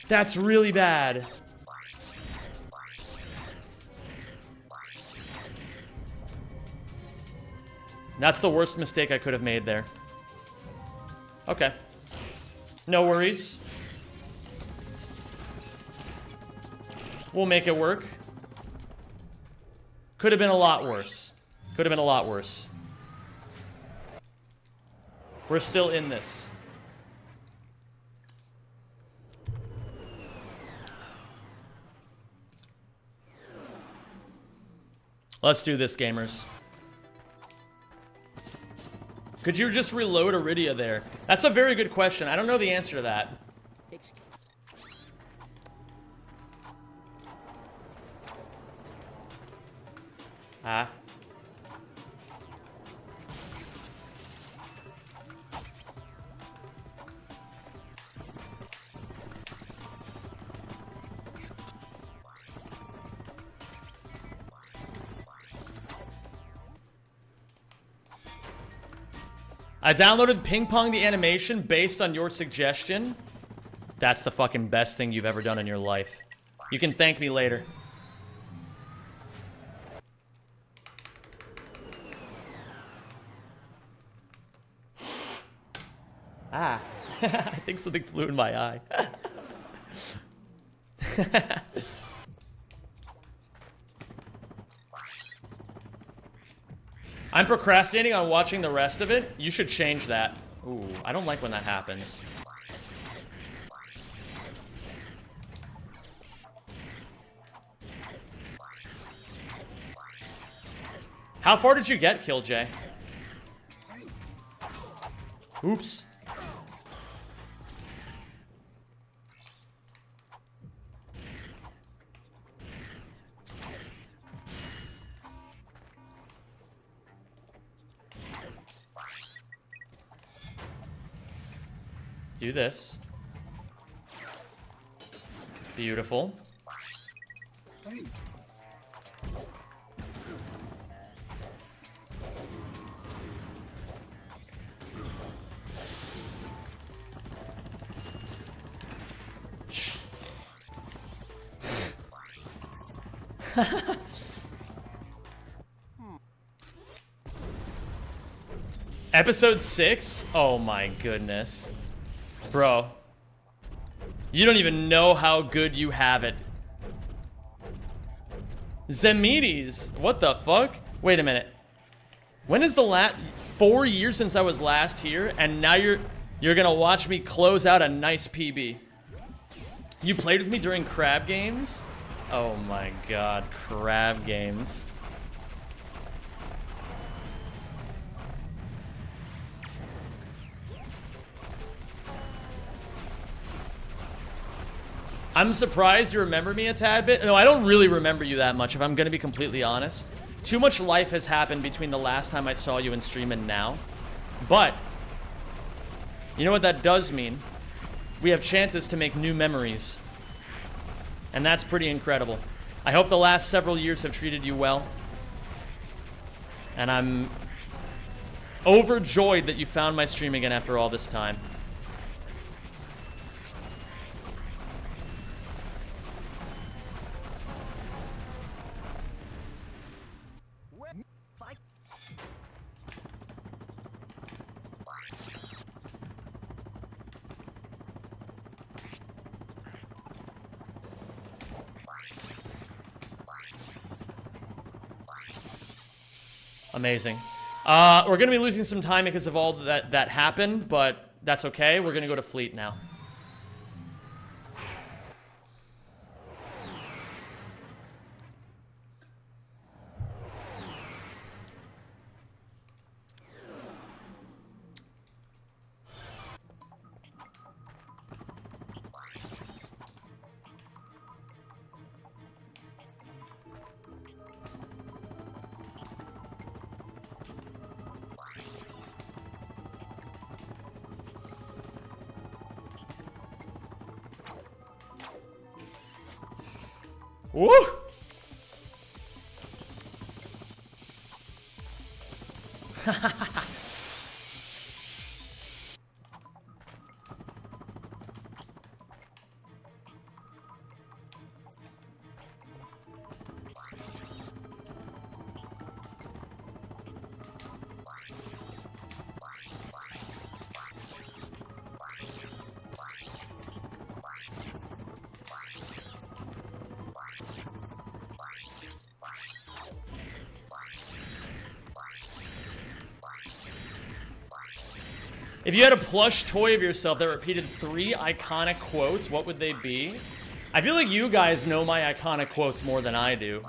S1: That's really bad. That's the worst mistake I could have made there. Okay. No worries. We'll make it work. Could have been a lot worse. Could have been a lot worse. We're still in this. Let's do this, gamers. Could you just reload Iridia there? That's a very good question. I don't know the answer to that. Ah. I downloaded Ping Pong the animation based on your suggestion. That's the fucking best thing you've ever done in your life. You can thank me later. Ah. I think something flew in my eye. I'm procrastinating on watching the rest of it. You should change that. Ooh, I don't like when that happens. How far did you get, Killj? Oops. Do this. Beautiful. Episode 6? Oh my goodness. Bro. You don't even know how good you have it. Zemides. What the fuck? Wait a minute. When is the last 4 years since I was last here, and now you're gonna watch me close out a nice PB. You played with me during crab games? Oh my god, crab games. I'm surprised you remember me a tad bit. No, I don't really remember you that much, if I'm gonna be completely honest. Too much life has happened between the last time I saw you in stream and now. But, you know what that does mean? We have chances to make new memories. And that's pretty incredible. I hope the last several years have treated you well. And I'm overjoyed that you found my stream again after all this time. Amazing. We're gonna be losing some time because of all that happened, but that's okay. We're gonna go to Fleet now. Woo! If you had a plush toy of yourself that repeated 3 iconic quotes, what would they be? I feel like you guys know my iconic quotes more than I do.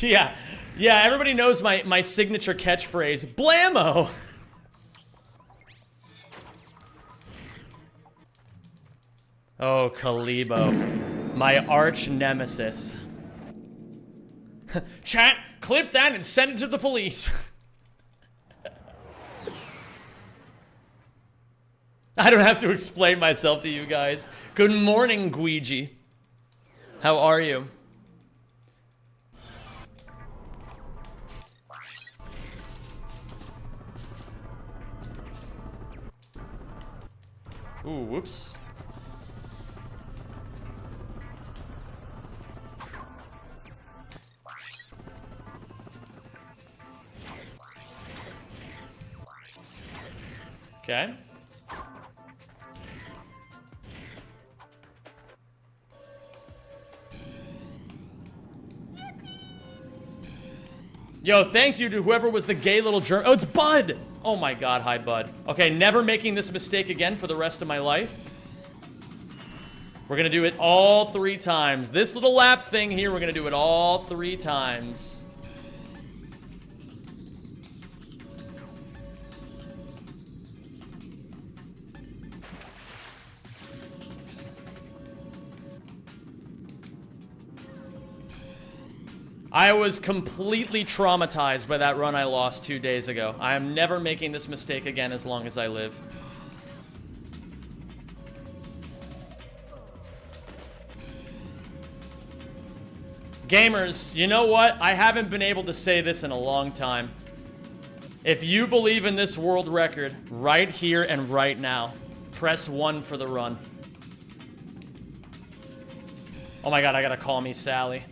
S1: Yeah, everybody knows my signature catchphrase, blammo! Oh, Kalibo, my arch nemesis. Chat, clip that and send it to the police. I don't have to explain myself to you guys. Good morning, Guiji. How are you? Ooh, whoops. Okay. Yo, thank you to whoever was the gay little germ. Oh, it's Bud! Oh my god, hi, Bud. Okay, never making this mistake again for the rest of my life. We're gonna do it all 3 times. This little lap thing here, we're gonna do it all 3 times. I was completely traumatized by that run I lost 2 days ago. I am never making this mistake again as long as I live. Gamers, you know what? I haven't been able to say this in a long time. If you believe in this world record, right here and right now, Press 1 for the run. Oh my god, I gotta call me Sally.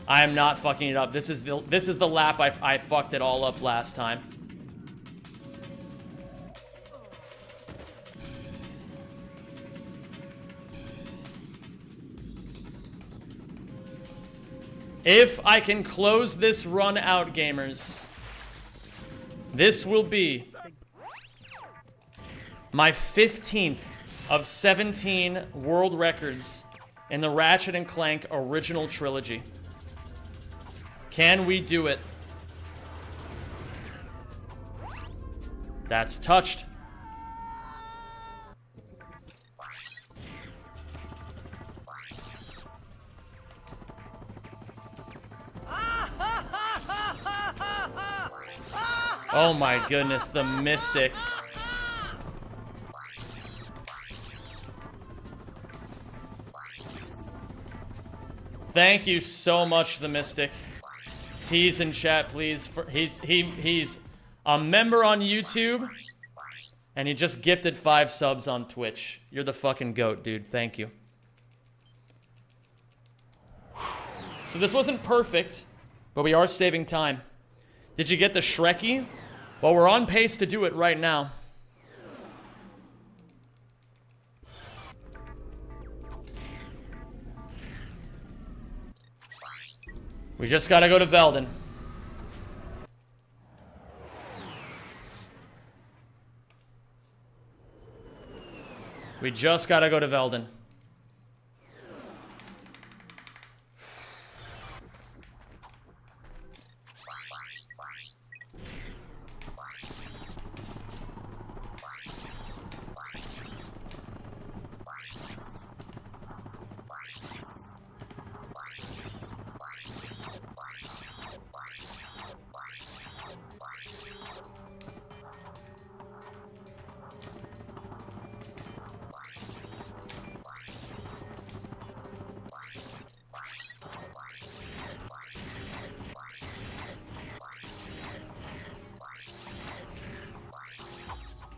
S1: I am not fucking it up. This is the lap I fucked it all up last time. If I can close this run out, gamers, this will be my 15th of 17 world records in the Ratchet and Clank original trilogy. Can we do it? That's touched. Oh my goodness, the Mystic. Thank you so much, the Mystic. Tease in chat, please. He's a member on YouTube, and he just gifted 5 subs on Twitch. You're the fucking goat, dude. Thank you. So this wasn't perfect, but we are saving time. Did you get the Shrekky? Well, we're on pace to do it right now. We just gotta go to Velden. We just gotta go to Velden.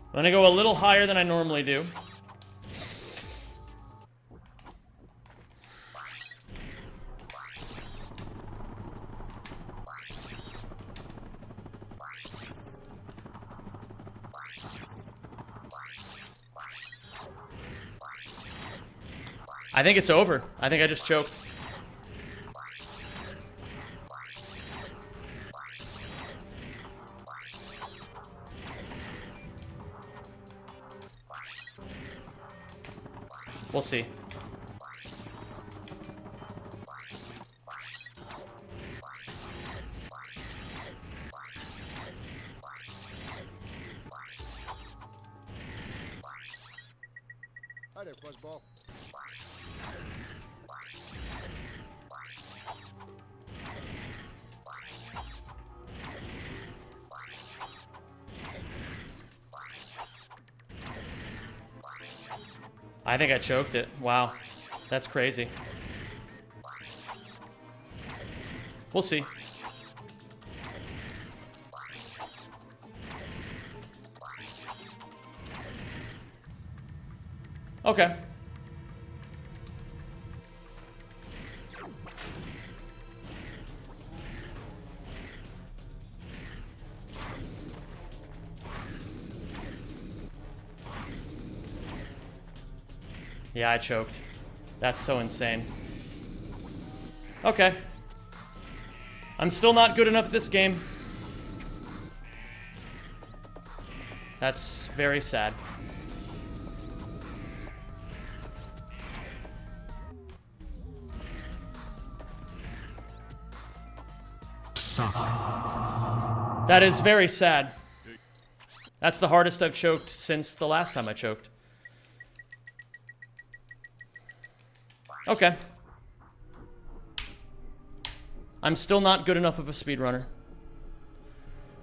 S1: I'm gonna go a little higher than I normally do. I think it's over. I think I just choked. We'll see.
S9: Hi there, Fuzzball.
S1: I think I choked it. Wow. That's crazy. We'll see. Okay. Yeah, I choked. That's so insane. Okay. I'm still not good enough at this game. That's very sad.
S7: Suck.
S1: That is very sad. That's the hardest I've choked since the last time I choked. Okay. I'm still not good enough of a speedrunner.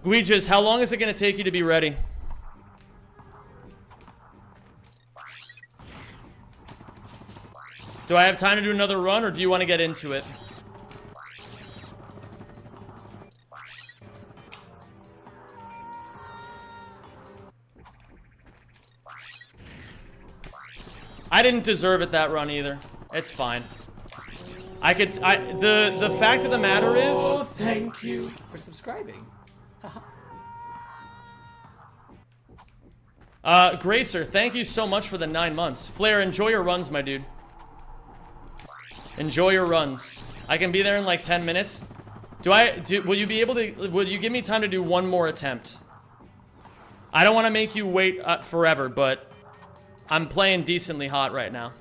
S1: Guijas, how long is it going to take you to be ready? Do I have time to do another run, or do you want to get into it? I didn't deserve it that run either. It's fine. The fact of the matter is...
S6: Oh, thank you for subscribing.
S1: Gracer, thank you so much for the 9 months. Flair, enjoy your runs, my dude. Enjoy your runs. I can be there in like 10 minutes. Will you be able to, will you give me time to do one more attempt? I don't want to make you wait forever, but I'm playing decently hot right now.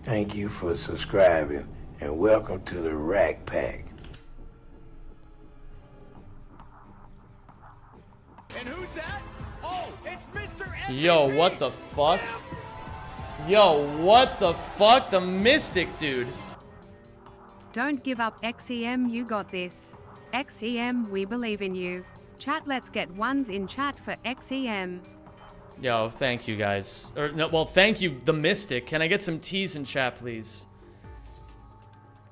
S3: Thank you for subscribing and welcome to the Rack Pack.
S6: And who's that? Oh, it's Mr.
S1: Yo, what the fuck? Yo, what the fuck? The Mystic, dude.
S10: Don't give up, XEM, you got this. XEM, we believe in you. Chat, let's get ones in chat for XEM.
S1: Yo, thank you guys. Or no, well, thank you, the Mystic. Can I get some T's in chat, please?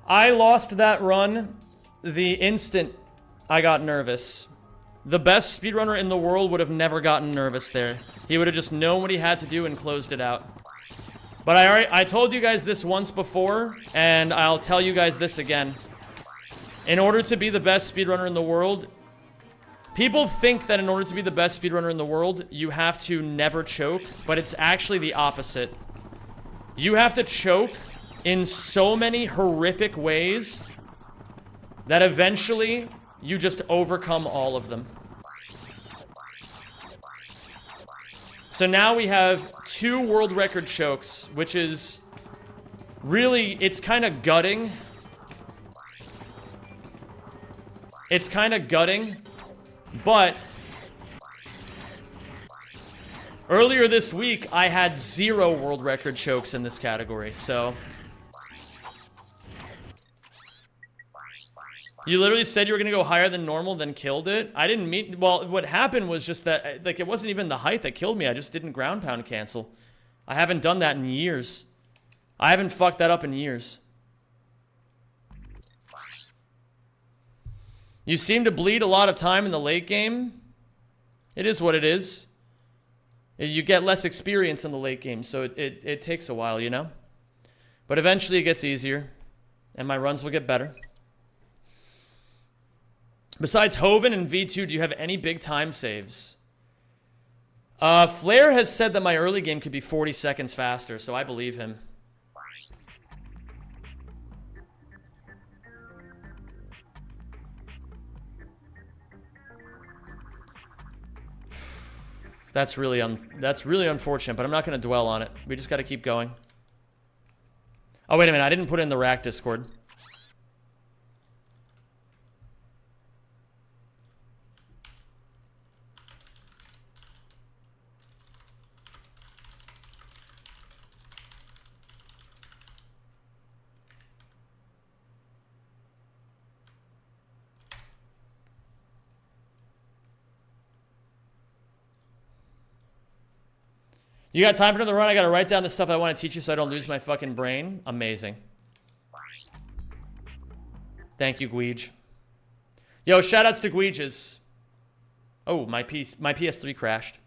S1: I lost that run the instant I got nervous. The best speedrunner in the world would have never gotten nervous there. He would have just known what he had to do and closed it out. But I told you guys this once before, and I'll tell you guys this again. In order to be the best speedrunner in the world, people think that in order to be the best speedrunner in the world, you have to never choke, but it's actually the opposite. You have to choke in so many horrific ways that eventually you just overcome all of them. So now we have 2 world record chokes, which is really, it's kind of gutting. It's kind of gutting, but earlier this week, I had 0 world record chokes in this category, so. You literally said you were going to go higher than normal, then killed it. I didn't mean... Well, what happened was just that... Like, it wasn't even the height that killed me. I just didn't ground pound cancel. I haven't done that in years. I haven't fucked that up in years. You seem to bleed a lot of time in the late game. It is what it is. You get less experience in the late game, so it takes a while, you know? But eventually it gets easier, and my runs will get better. Besides Hoven and V2, do you have any big time saves? Flair has said that my early game could be 40 seconds faster, so I believe him. That's really unfortunate, but I'm not going to dwell on it. We just got to keep going. Oh, wait a minute. I didn't put in the rack Discord. You got time for another run? I gotta write down the stuff I want to teach you so I don't lose my fucking brain. Amazing. Thank you, Gweej. Yo, shoutouts to Gweeges. Oh, my PS3 crashed.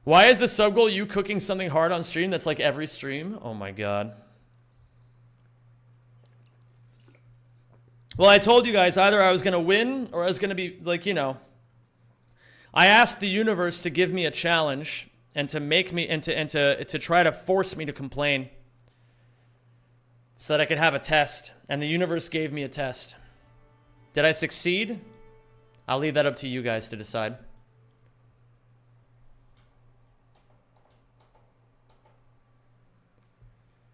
S1: Why is the sub goal you cooking something hard on stream that's like every stream? Oh my god. Well, I told you guys either I was going to win or I was going to be like, you know. I asked the universe to give me a challenge and to make me and to try to force me to complain so that I could have a test, and the universe gave me a test. Did I succeed? I'll leave that up to you guys to decide.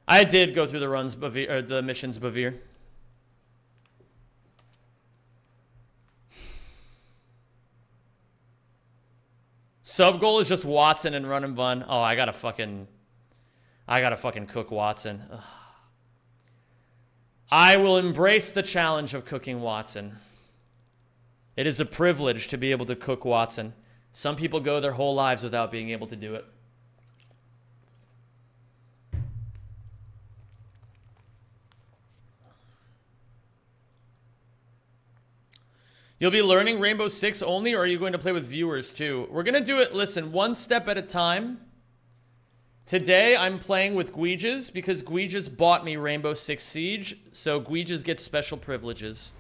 S1: I did go through the runs, or the missions, Bavir. Sub goal is just Watson and run and bun. Oh, I gotta fucking cook Watson. Ugh. I will embrace the challenge of cooking Watson. It is a privilege to be able to cook Watson. Some people go their whole lives without being able to do it. You'll be learning Rainbow Six only, or are you going to play with viewers too? We're going to do it, listen, one step at a time. Today, I'm playing with Guiges because Guiges bought me Rainbow Six Siege, so Guiges gets special privileges.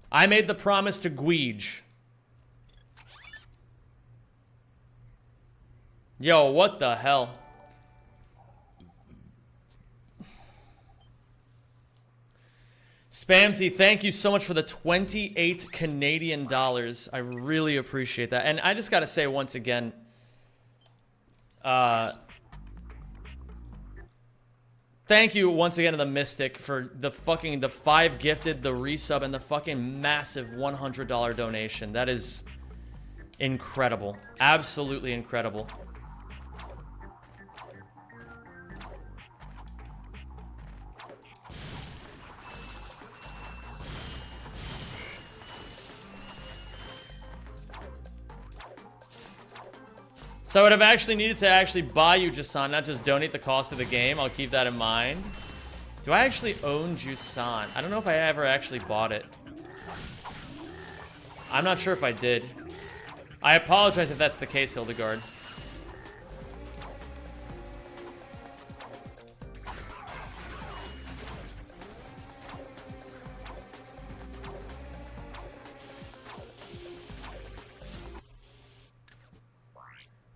S1: I made the promise to Guige. Yo, what the hell? Spamsy, thank you so much for the 28 Canadian dollars. I really appreciate that. And I just gotta say once again, thank you once again to the Mystic for the 5 gifted, the resub, and the fucking massive $100 donation. That is incredible. Absolutely incredible. So I would have actually needed to actually buy you Jusan, not just donate the cost of the game. I'll keep that in mind. Do I actually own Jusan? I don't know if I ever actually bought it. I'm not sure if I did. I apologize if that's the case, Hildegard.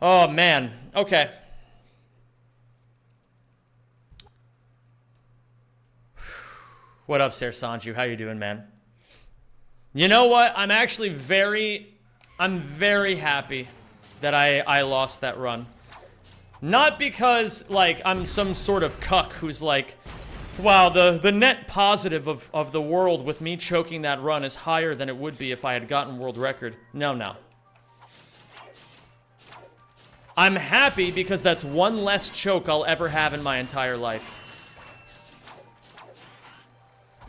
S1: Oh, man. Okay. What up, Ser Sanju? How you doing, man? You know what? I'm actually very happy that I lost that run. Not because, like, I'm some sort of cuck who's like, wow, the net positive of the world with me choking that run is higher than it would be if I had gotten world record. No, no. I'm happy because that's one less choke I'll ever have in my entire life.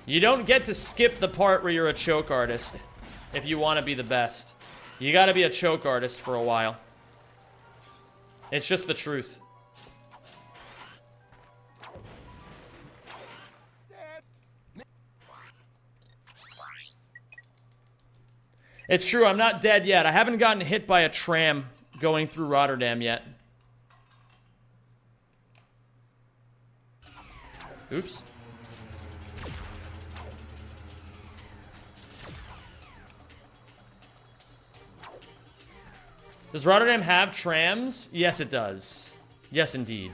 S1: You don't get to skip the part where you're a choke artist if you want to be the best. You gotta be a choke artist for a while. It's just the truth. It's true, I'm not dead yet. I haven't gotten hit by a tram going through Rotterdam yet. Oops. Does Rotterdam have trams? Yes, it does. Yes, indeed.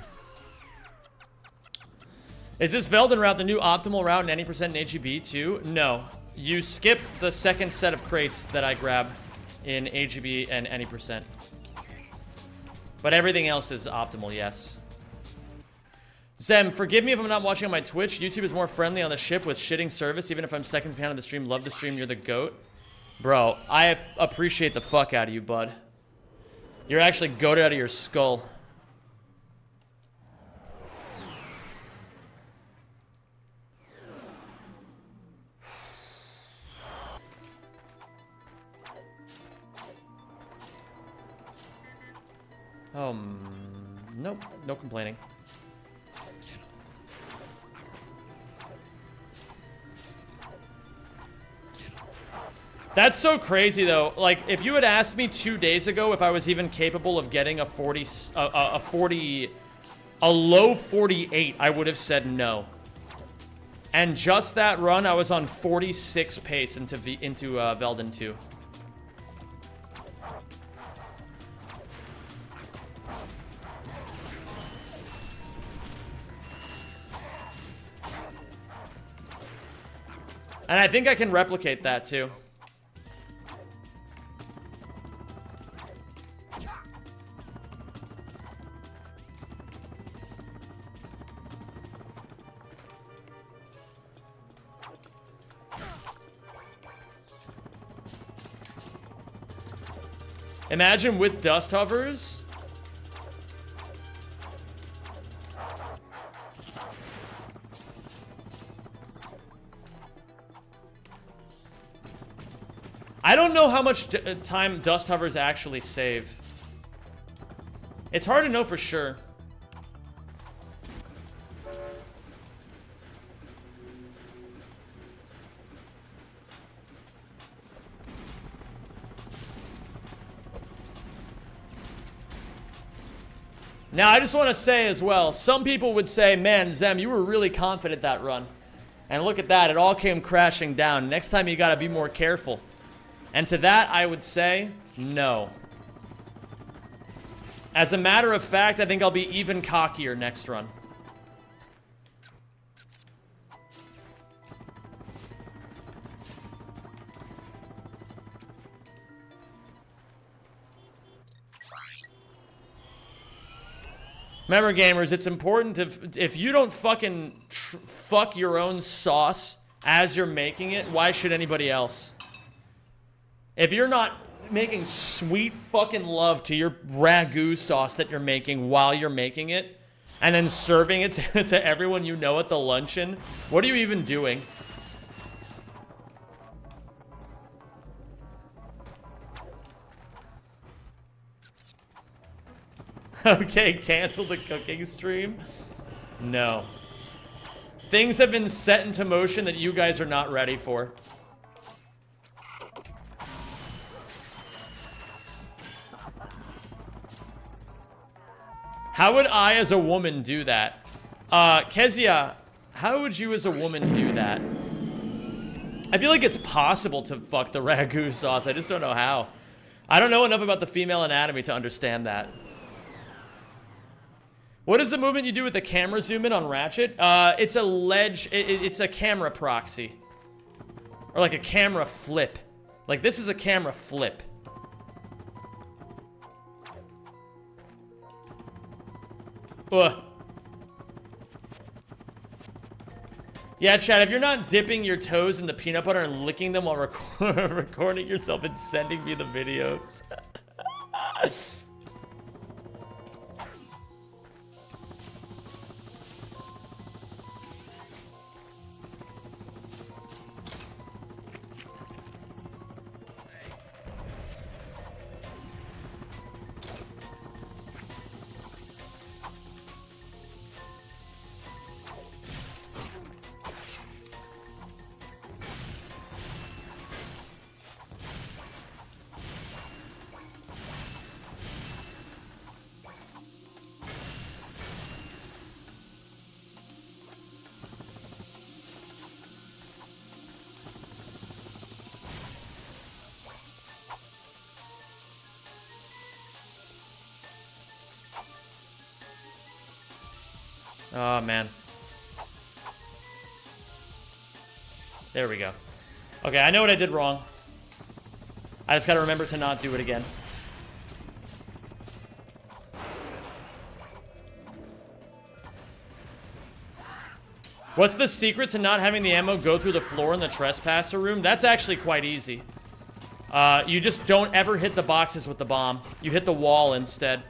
S1: Is this Velden route the new optimal route in any percent in AGB too? No. You skip the second set of crates that I grab in AGB and any percent. But everything else is optimal, yes. Zem, forgive me if I'm not watching on my Twitch. YouTube is more friendly on the ship with shitting service, even if I'm seconds behind on the stream. Love the stream, you're the GOAT. Bro, I appreciate the fuck out of you, bud. You're actually goated out of your skull. Nope, no complaining. That's so crazy though. Like, if you had asked me 2 days ago if I was even capable of getting a low 48, I would have said no. And just that run, I was on 46 pace into Velden 2. And I think I can replicate that too. Imagine with dust hovers. I don't know how much time dust hovers actually save. It's hard to know for sure. Now, I just want to say as well, some people would say, man, Zem, you were really confident that run. And look at that, it all came crashing down. Next time you got to be more careful. And to that, I would say, no. As a matter of fact, I think I'll be even cockier next run. Remember, gamers, it's important to, if you don't fucking fuck your own sauce as you're making it, why should anybody else? If you're not making sweet fucking love to your ragu sauce that you're making while you're making it, and then serving it to everyone you know at the luncheon, what are you even doing? Okay, cancel the cooking stream? No. Things have been set into motion that you guys are not ready for. How would I as a woman do that? Kezia, how would you as a woman do that? I feel like it's possible to fuck the ragu sauce. I just don't know how. I don't know enough about the female anatomy to understand that. What is the movement you do with the camera zoom in on Ratchet? It's a ledge, it's a camera proxy. Or like a camera flip. Like this is a camera flip. Ugh. Yeah, Chad, if you're not dipping your toes in the peanut butter and licking them while recording yourself and sending me the videos. Oh, man. There we go. Okay, I know what I did wrong. I just gotta remember to not do it again. What's the secret to not having the ammo go through the floor in the trespasser room? That's actually quite easy. You just don't ever hit the boxes with the bomb. You hit the wall instead.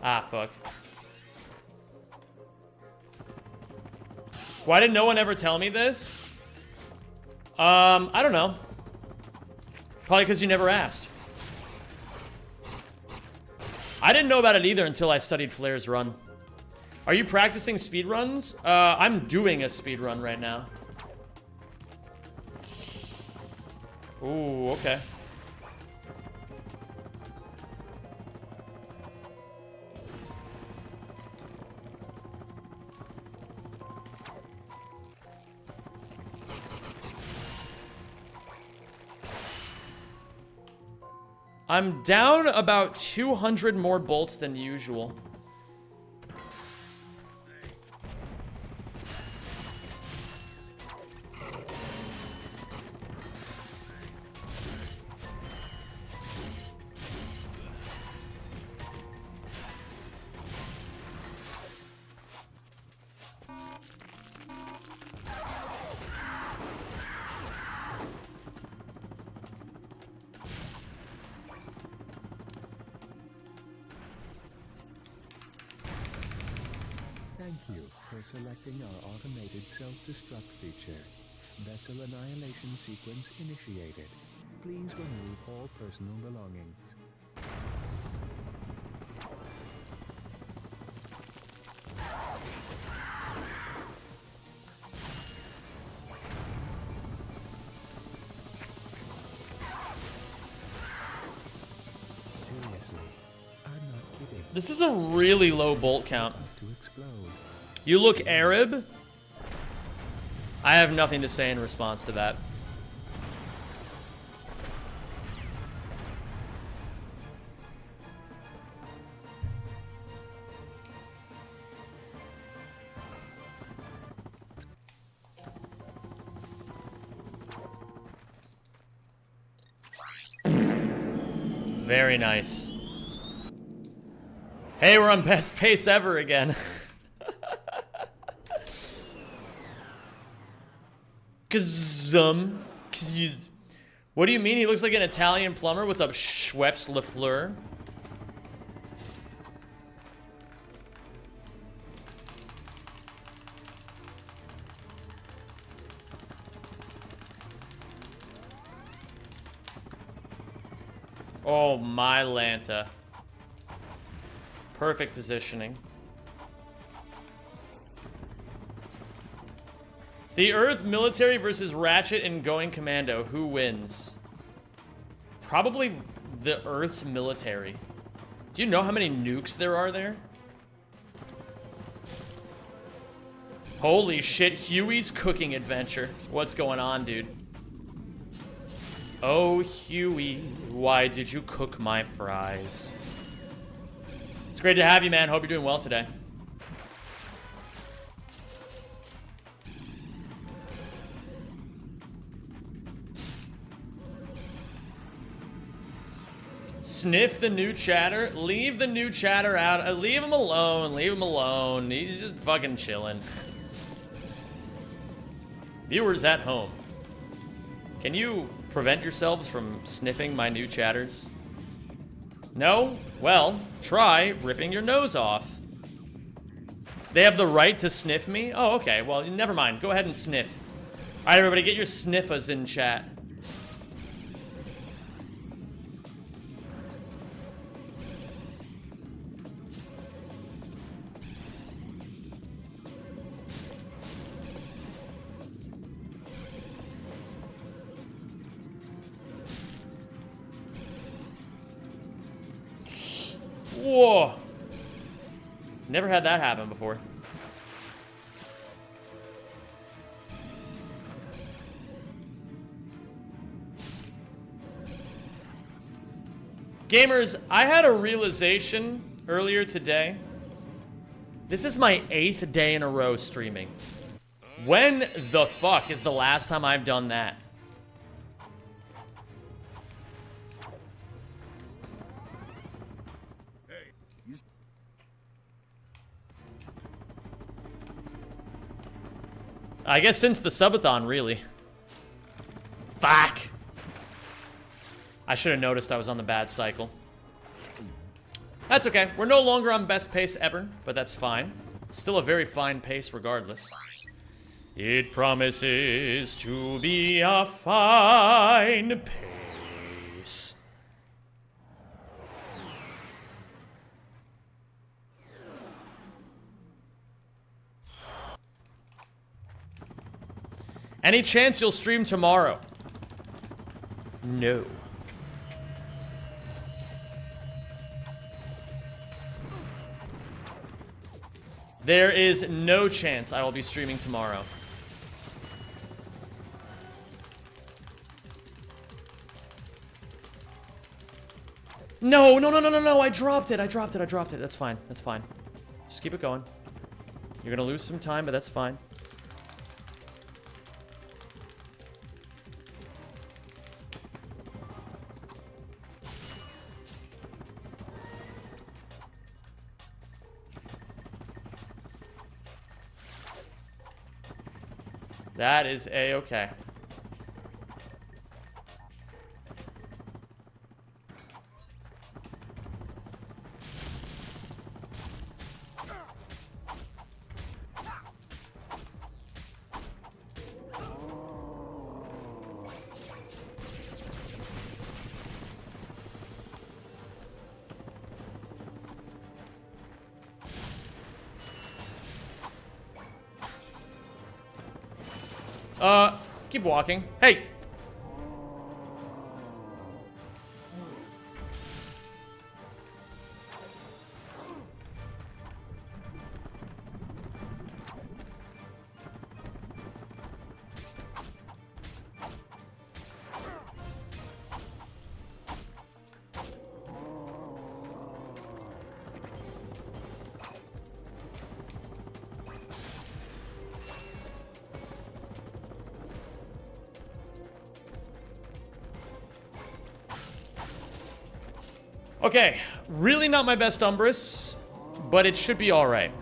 S1: Ah, fuck. Why did no one ever tell me this? I don't know. Probably because you never asked. I didn't know about it either until I studied Flair's run. Are you practicing speedruns? I'm doing a speedrun right now. Ooh, okay. I'm down about 200 more bolts than usual.
S5: selecting our automated self-destruct feature. Vessel annihilation sequence initiated. Please remove all personal belongings. Seriously, I'm not kidding.
S1: This is a really low bolt count.
S5: To explode.
S1: You look Arab? I have nothing to say in response to that. Very nice. Hey, we're on best pace ever again. Kazum. What do you mean? He looks like an Italian plumber? What's up, Schweppes Lafleur? Oh, my Lanta. Perfect positioning. The Earth military versus Ratchet and Going Commando. Who wins? Probably the Earth's military. Do you know how many nukes there are there? Holy shit, Huey's cooking adventure. What's going on, dude? Oh, Huey, why did you cook my fries? It's great to have you, man. Hope you're doing well today. Sniff the new chatter. Leave the new chatter out. Leave him alone. Leave him alone. He's just fucking chilling. Viewers at home, can you prevent yourselves from sniffing my new chatters? No? Well, try ripping your nose off. They have the right to sniff me? Oh, okay. Well, never mind. Go ahead and sniff. All right, everybody, get your sniffers in chat. Whoa. Never had that happen before. Gamers, I had a realization earlier today. This is my 8th day in a row streaming. When the fuck is the last time I've done that? I guess since the subathon, really. Fuck! I should have noticed I was on the bad cycle. That's okay. We're no longer on best pace ever, but that's fine. Still a very fine pace regardless. It promises to be a fine pace. Any chance you'll stream tomorrow? No. There is no chance I will be streaming tomorrow. No, no, no, no, no, no, I dropped it, I dropped it, I dropped it. That's fine, that's fine. Just keep it going. You're gonna lose some time, but that's fine. That is A-okay. Keep walking. Hey! Okay, really not my best Umbrus, but it should be alright.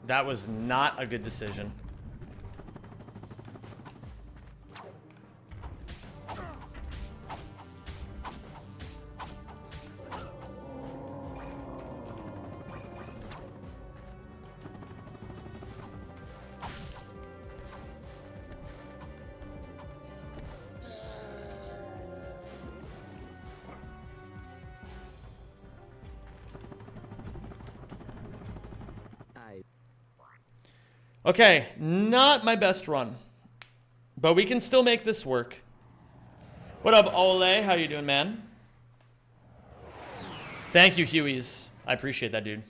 S1: That was not a good decision. Okay, not my best run, but we can still make this work. What up, Ole? How you doing, man? Thank you, Hueys. I appreciate that, dude.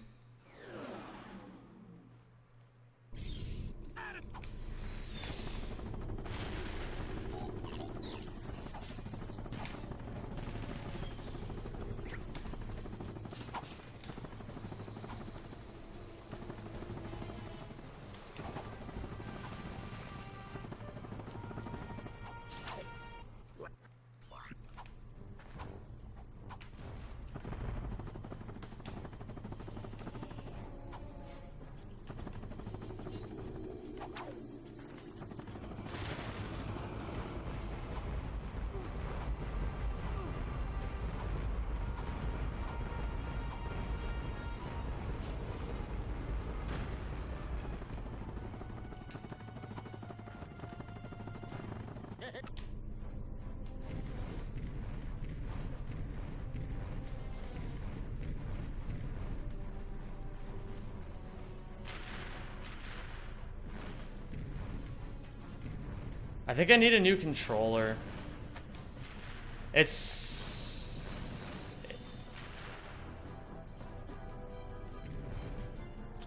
S1: I think I need a new controller.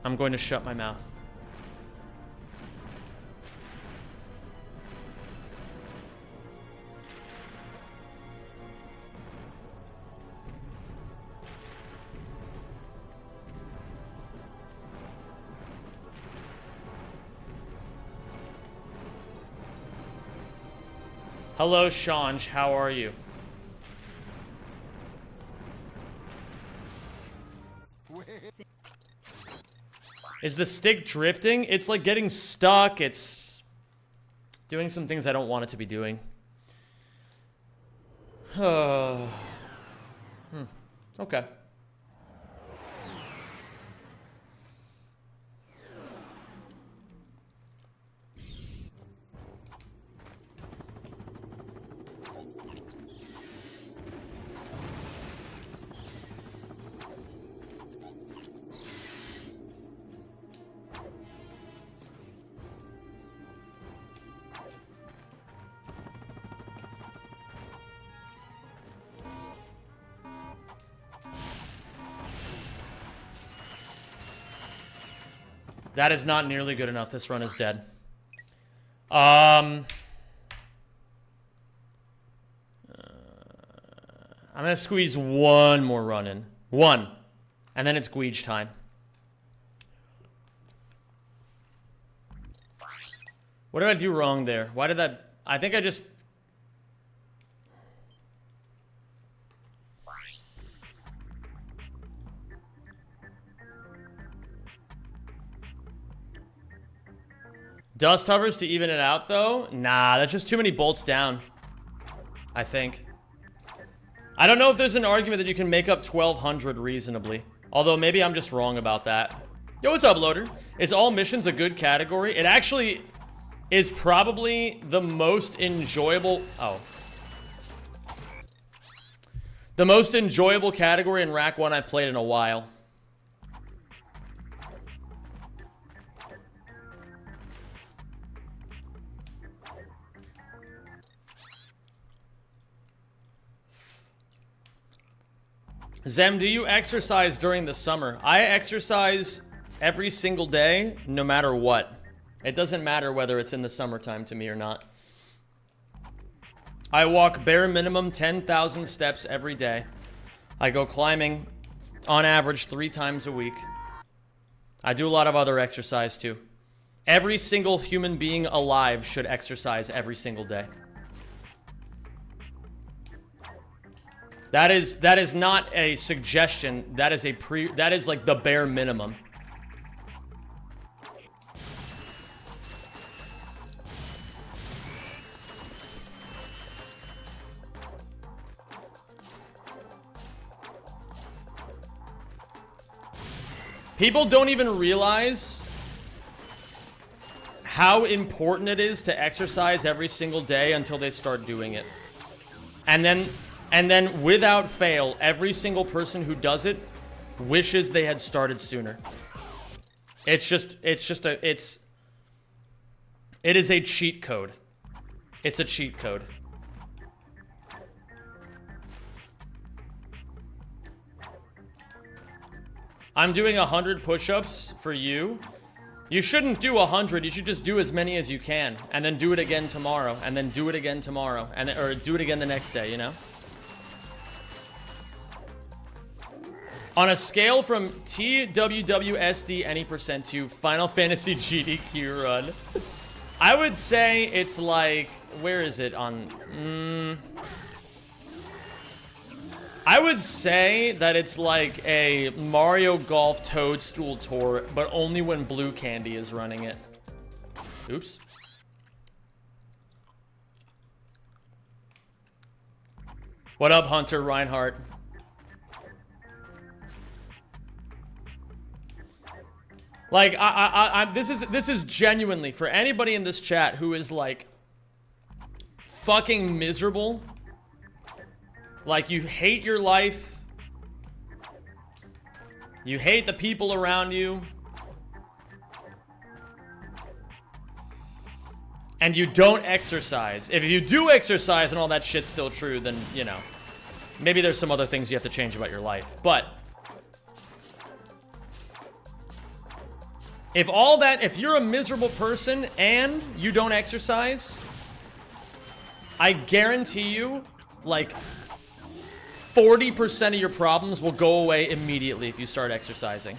S1: I'm going to shut my mouth. Hello, Shanj. How are you? Is the stick drifting? It's like getting stuck. It's doing some things I don't want it to be doing. Okay. That is not nearly good enough. This run is dead. I'm gonna squeeze one more run in. One. And then it's Gweege time. What did I do wrong there? Why did that... I think I just... Dust hovers to even it out, though? Nah, that's just too many bolts down. I think. I don't know if there's an argument that you can make up 1200 reasonably. Although, maybe I'm just wrong about that. Yo, what's up, Loader? Is all missions a good category? It actually is probably the most enjoyable... Oh. The most enjoyable category in Rack 1 I've played in a while. Zem, do you exercise during the summer? I exercise every single day, no matter what. It doesn't matter whether it's in the summertime to me or not. I walk bare minimum 10,000 steps every day. I go climbing on average 3 times a week. I do a lot of other exercise too. Every single human being alive should exercise every single day. That is not a suggestion. That is like the bare minimum. People don't even realize how important it is to exercise every single day until they start doing it. And then without fail, every single person who does it wishes they had started sooner. It is a cheat code. It's a cheat code. I'm doing 100 push-ups for you. You shouldn't do 100. You should just do as many as you can, and then do it again tomorrow, and then do it again tomorrow, or do it again the next day. You know. On a scale from TWWSD any % to Final Fantasy GDQ run, I would say it's like, where is it on? I would say that it's like a Mario Golf Toadstool tour, but only when Blue Candy is running it. Oops. What up, Hunter Reinhardt? Like, this is genuinely for anybody in this chat who is like fucking miserable. Like, you hate your life. You hate the people around you. And you don't exercise. If you do exercise and all that shit's still true, then, you know, maybe there's some other things you have to change about your life. But if you're a miserable person and you don't exercise, I guarantee you, like, 40% of your problems will go away immediately if you start exercising.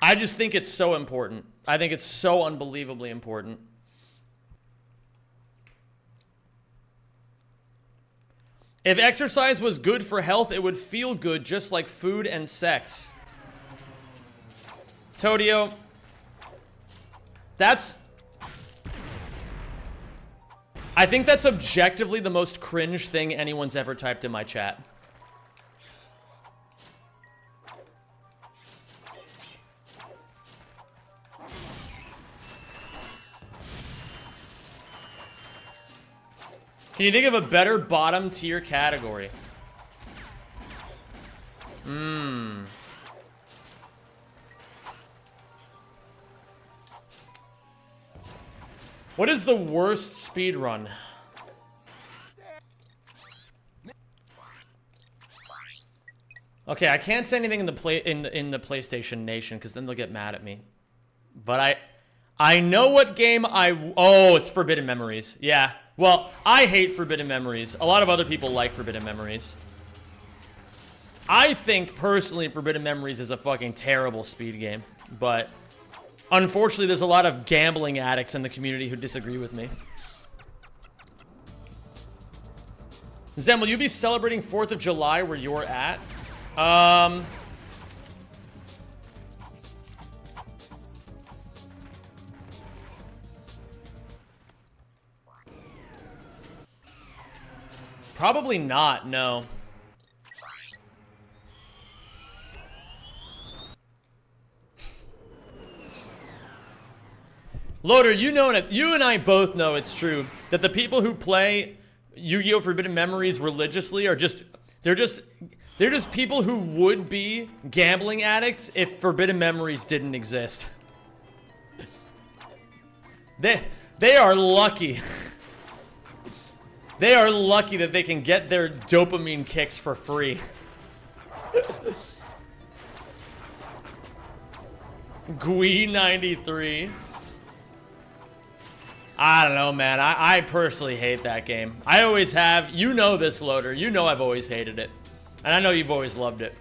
S1: I just think it's so important. I think it's so unbelievably important. If exercise was good for health, it would feel good, just like food and sex. Todio, I think that's objectively the most cringe thing anyone's ever typed in my chat. Can you think of a better bottom tier category? What is the worst speed run? Okay, I can't say anything in the PlayStation Nation because then they'll get mad at me. But I know what game oh, it's Forbidden Memories. Yeah. Well, I hate Forbidden Memories. A lot of other people like Forbidden Memories. I think, personally, Forbidden Memories is a fucking terrible speed game. But, unfortunately, there's a lot of gambling addicts in the community who disagree with me. Zem, will you be celebrating 4th of July where you're at? Probably not, no. Loader, you and I both know it's true that the people who play Yu-Gi-Oh! Forbidden Memories religiously are they're just They're just people who would be gambling addicts if Forbidden Memories didn't exist. They are lucky. They are lucky that they can get their dopamine kicks for free. Gui93. I don't know, man. I personally hate that game. I always have. You know this, Loader. You know I've always hated it. And I know you've always loved it.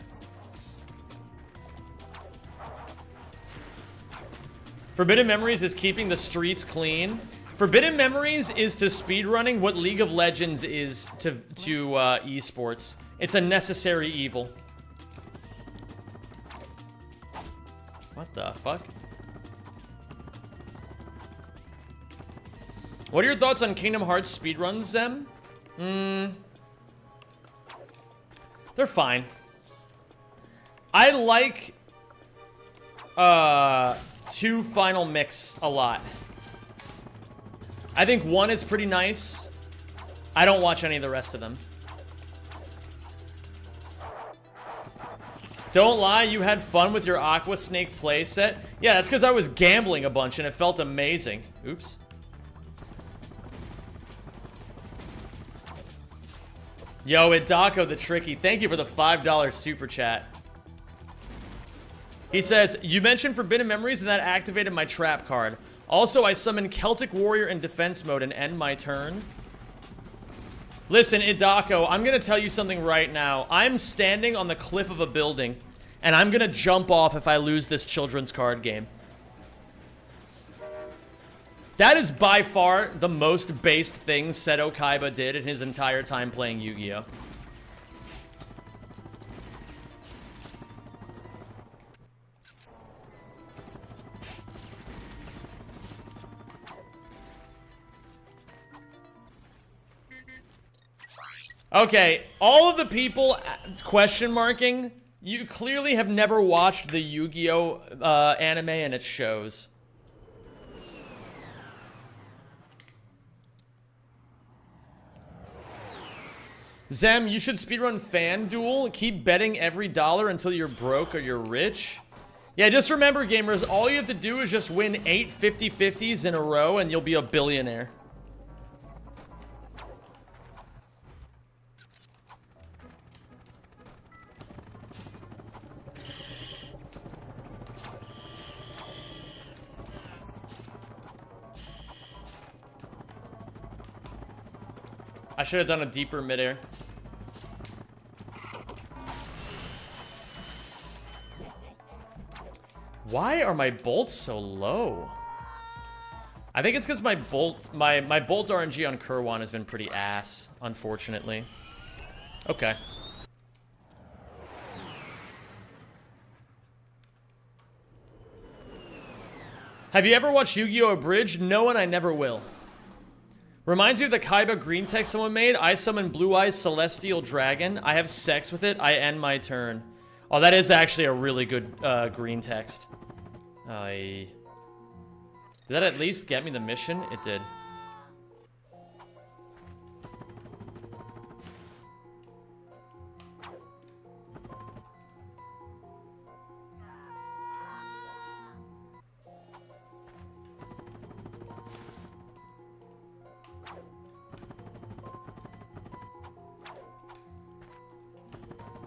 S1: Forbidden Memories is keeping the streets clean. Forbidden Memories is to speedrunning what League of Legends is to esports. It's a necessary evil. What the fuck? What are your thoughts on Kingdom Hearts speedruns, Zem? They're fine. I like 2 Final Mix a lot. I think 1 is pretty nice. I don't watch any of the rest of them. Don't lie, you had fun with your Aqua Snake playset? Yeah, that's because I was gambling a bunch and it felt amazing. Oops. Yo, Idako the Tricky, thank you for the $5 super chat. He says, you mentioned Forbidden Memories and that activated my trap card. Also, I summon Celtic Warrior in defense mode and end my turn. Listen, Idako, I'm gonna tell you something right now. I'm standing on the cliff of a building, and I'm gonna jump off if I lose this children's card game. That is by far the most based thing Seto Kaiba did in his entire time playing Yu-Gi-Oh! Okay, all of the people question marking, you clearly have never watched the Yu-Gi-Oh! Anime and its shows. Zem, you should speedrun FanDuel. Keep betting every dollar until you're broke or you're rich. Yeah, just remember, gamers, all you have to do is just win 8 50-50s in a row and you'll be a billionaire. I should have done a deeper midair. Why are my bolts so low? I think it's because my bolt RNG on Kerwan has been pretty ass, unfortunately. Okay. Have you ever watched Yu-Gi-Oh! Abridged? No, and I never will. Reminds you of the Kaiba green text someone made. I summon Blue Eyes Celestial Dragon. I have sex with it. I end my turn. Oh, that is actually a really good green text. Did that at least get me the mission? It did.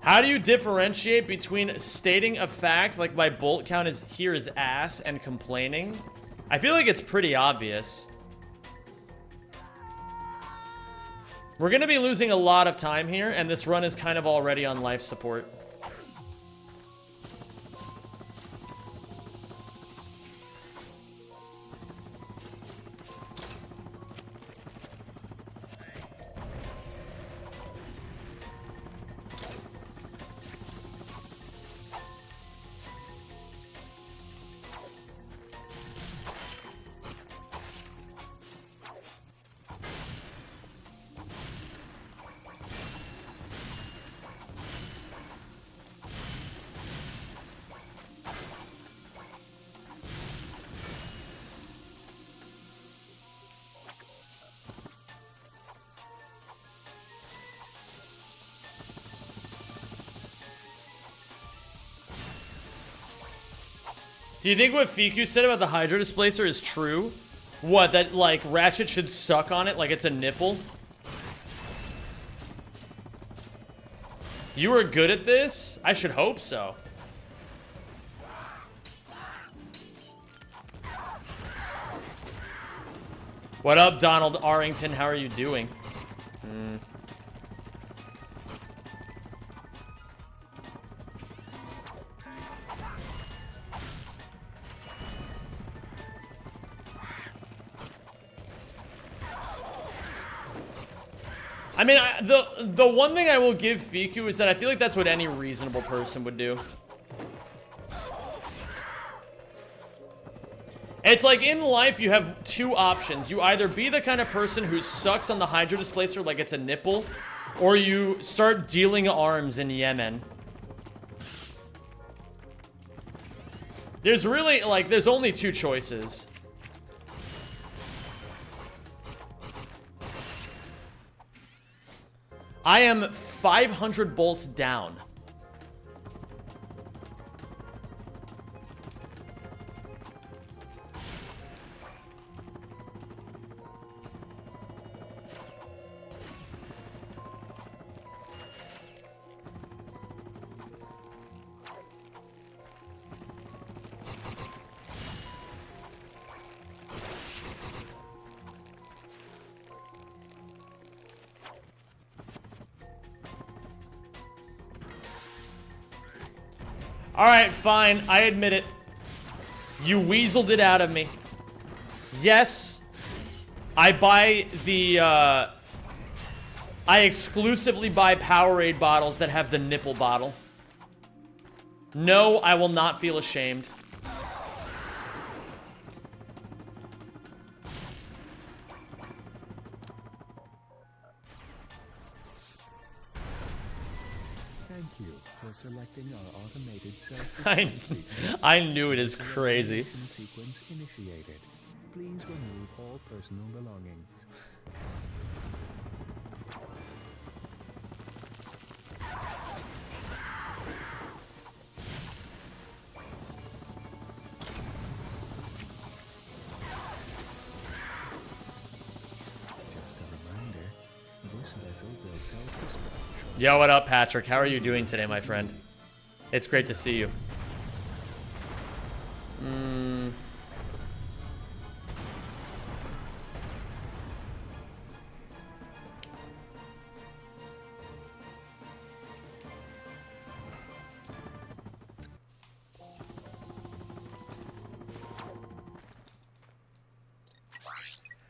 S1: How do you differentiate between stating a fact, like my bolt count is here is ass, and complaining? I feel like it's pretty obvious. We're gonna be losing a lot of time here, and this run is kind of already on life support. Do you think what Fiku said about the Hydro Displacer is true? What, that, like, Ratchet should suck on it like it's a nipple? You are good at this? I should hope so. What up, Donald Arrington? How are you doing? I mean, the one thing I will give Fiku is that I feel like that's what any reasonable person would do. It's like in life you have two options. You either be the kind of person who sucks on the Hydro Displacer like it's a nipple, or you start dealing arms in Yemen. There's really, like, there's only two choices. I am 500 bolts down. Alright, fine. I admit it. You weaseled it out of me. Yes, I buy the, I exclusively buy Powerade bottles that have the nipple bottle. No, I will not feel ashamed.
S5: Thank you for selecting our automated self-destruct
S1: I knew it is crazy.
S5: sequence initiated. Please remove all personal belongings. Just a reminder, this vessel will self-destruct.
S1: Yo, what up, Patrick? How are you doing today, my friend? It's great to see you.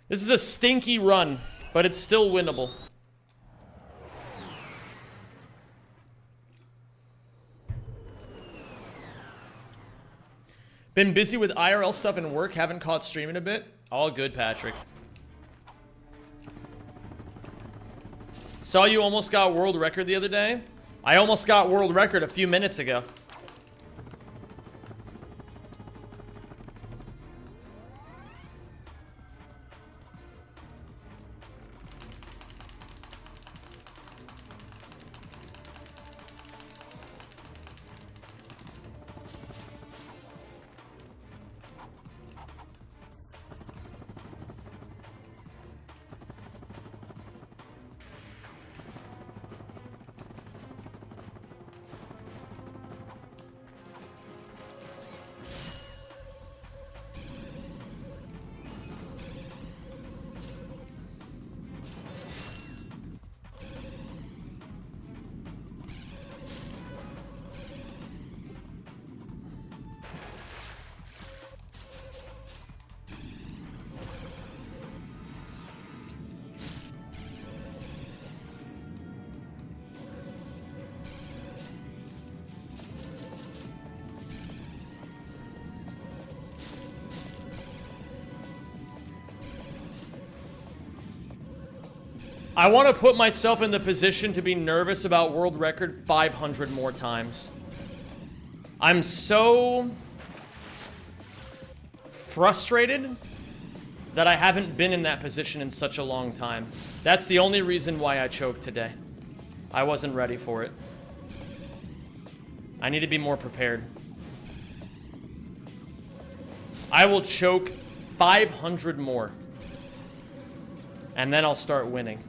S1: This is a stinky run, but it's still winnable. Been busy with IRL stuff and work, haven't caught streaming a bit. All good, Patrick. Saw you almost got world record the other day. I almost got world record a few minutes ago. I want to put myself in the position to be nervous about world record 500 more times. I'm so frustrated that I haven't been in that position in such a long time. That's the only reason why I choked today. I wasn't ready for it. I need to be more prepared. I will choke 500 more. And then I'll start winning.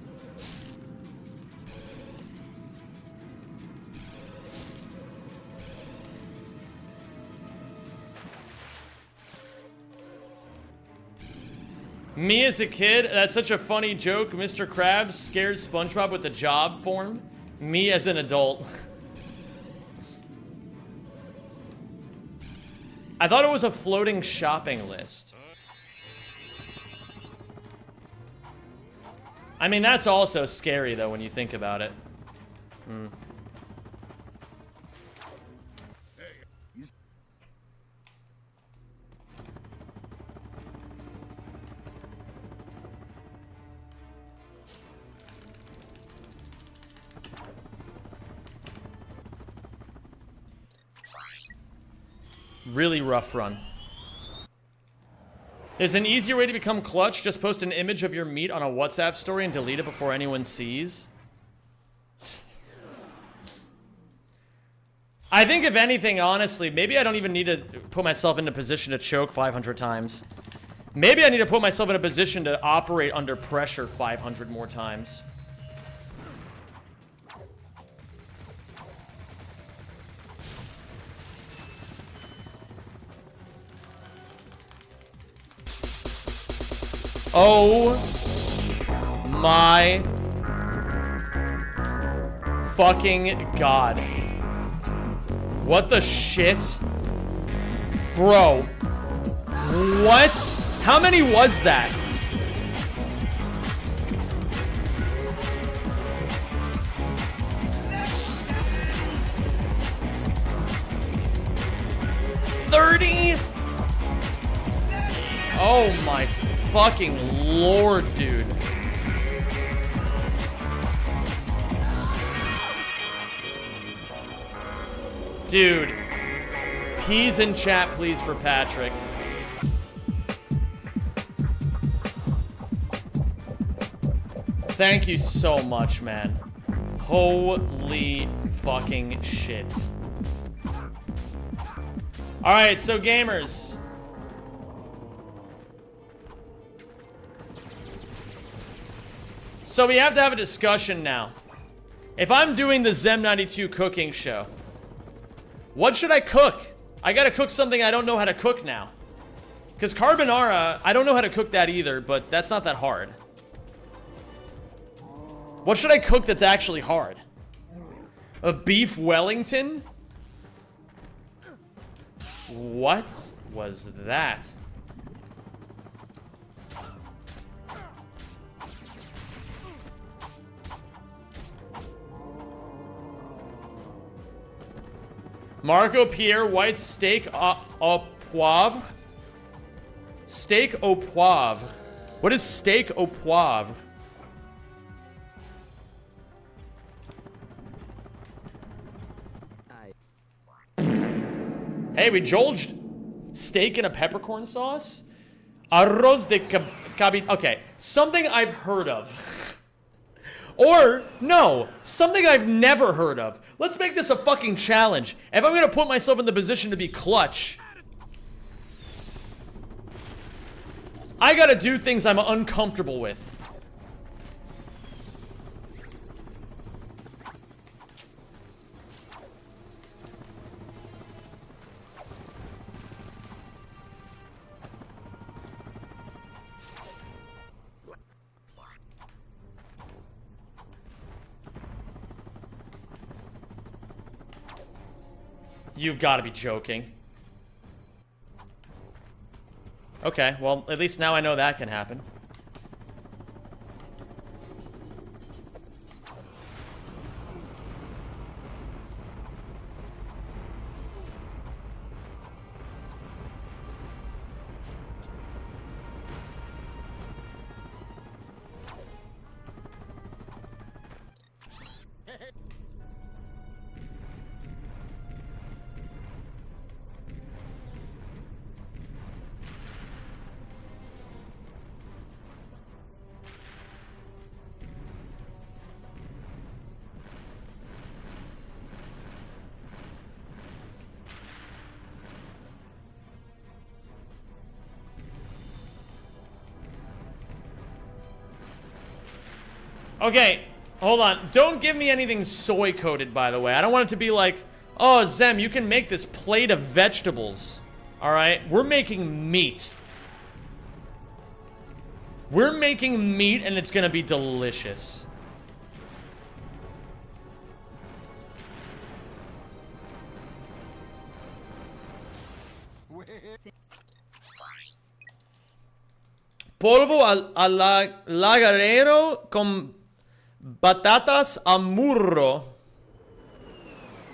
S1: Me as a kid, that's such a funny joke. Mr. Krabs scared SpongeBob with the job form. Me as an adult. I thought it was a floating shopping list. I mean, that's also scary, though, when you think about it. Hmm. Really rough run. There's an easier way to become clutch. Just post an image of your meat on a WhatsApp story and delete it before anyone sees. I think if anything, honestly, maybe I don't even need to put myself in a position to choke 500 times. Maybe I need to put myself in a position to operate under pressure 500 more times. Oh my fucking god. What the shit? Bro. What? How many was that? $30? Oh my fucking lord, dude. Dude. Peas in chat, please, for Patrick. Thank you so much, man. Holy fucking shit. Alright, so gamers. So we have to have a discussion now. If I'm doing the Zem92 cooking show, what should I cook? I gotta cook something I don't know how to cook now. Because carbonara, I don't know how to cook that either, but that's not that hard. What should I cook that's actually hard? A beef Wellington? What was that? Marco Pierre White steak au poivre? Steak au poivre. What is steak au poivre? Hey, we jolged steak in a peppercorn sauce? Arroz de cabit. Okay, something I've heard of. Or, no, something I've never heard of. Let's make this a fucking challenge. If I'm gonna put myself in the position to be clutch, I gotta do things I'm uncomfortable with. You've got to be joking. Okay, well, at least now I know that can happen. Okay, hold on. Don't give me anything soy-coated, by the way. I don't want it to be like, oh, Zem, you can make this plate of vegetables. Alright? We're making meat. We're making meat, and it's gonna be delicious. Polvo al lagarero con batatas a murro.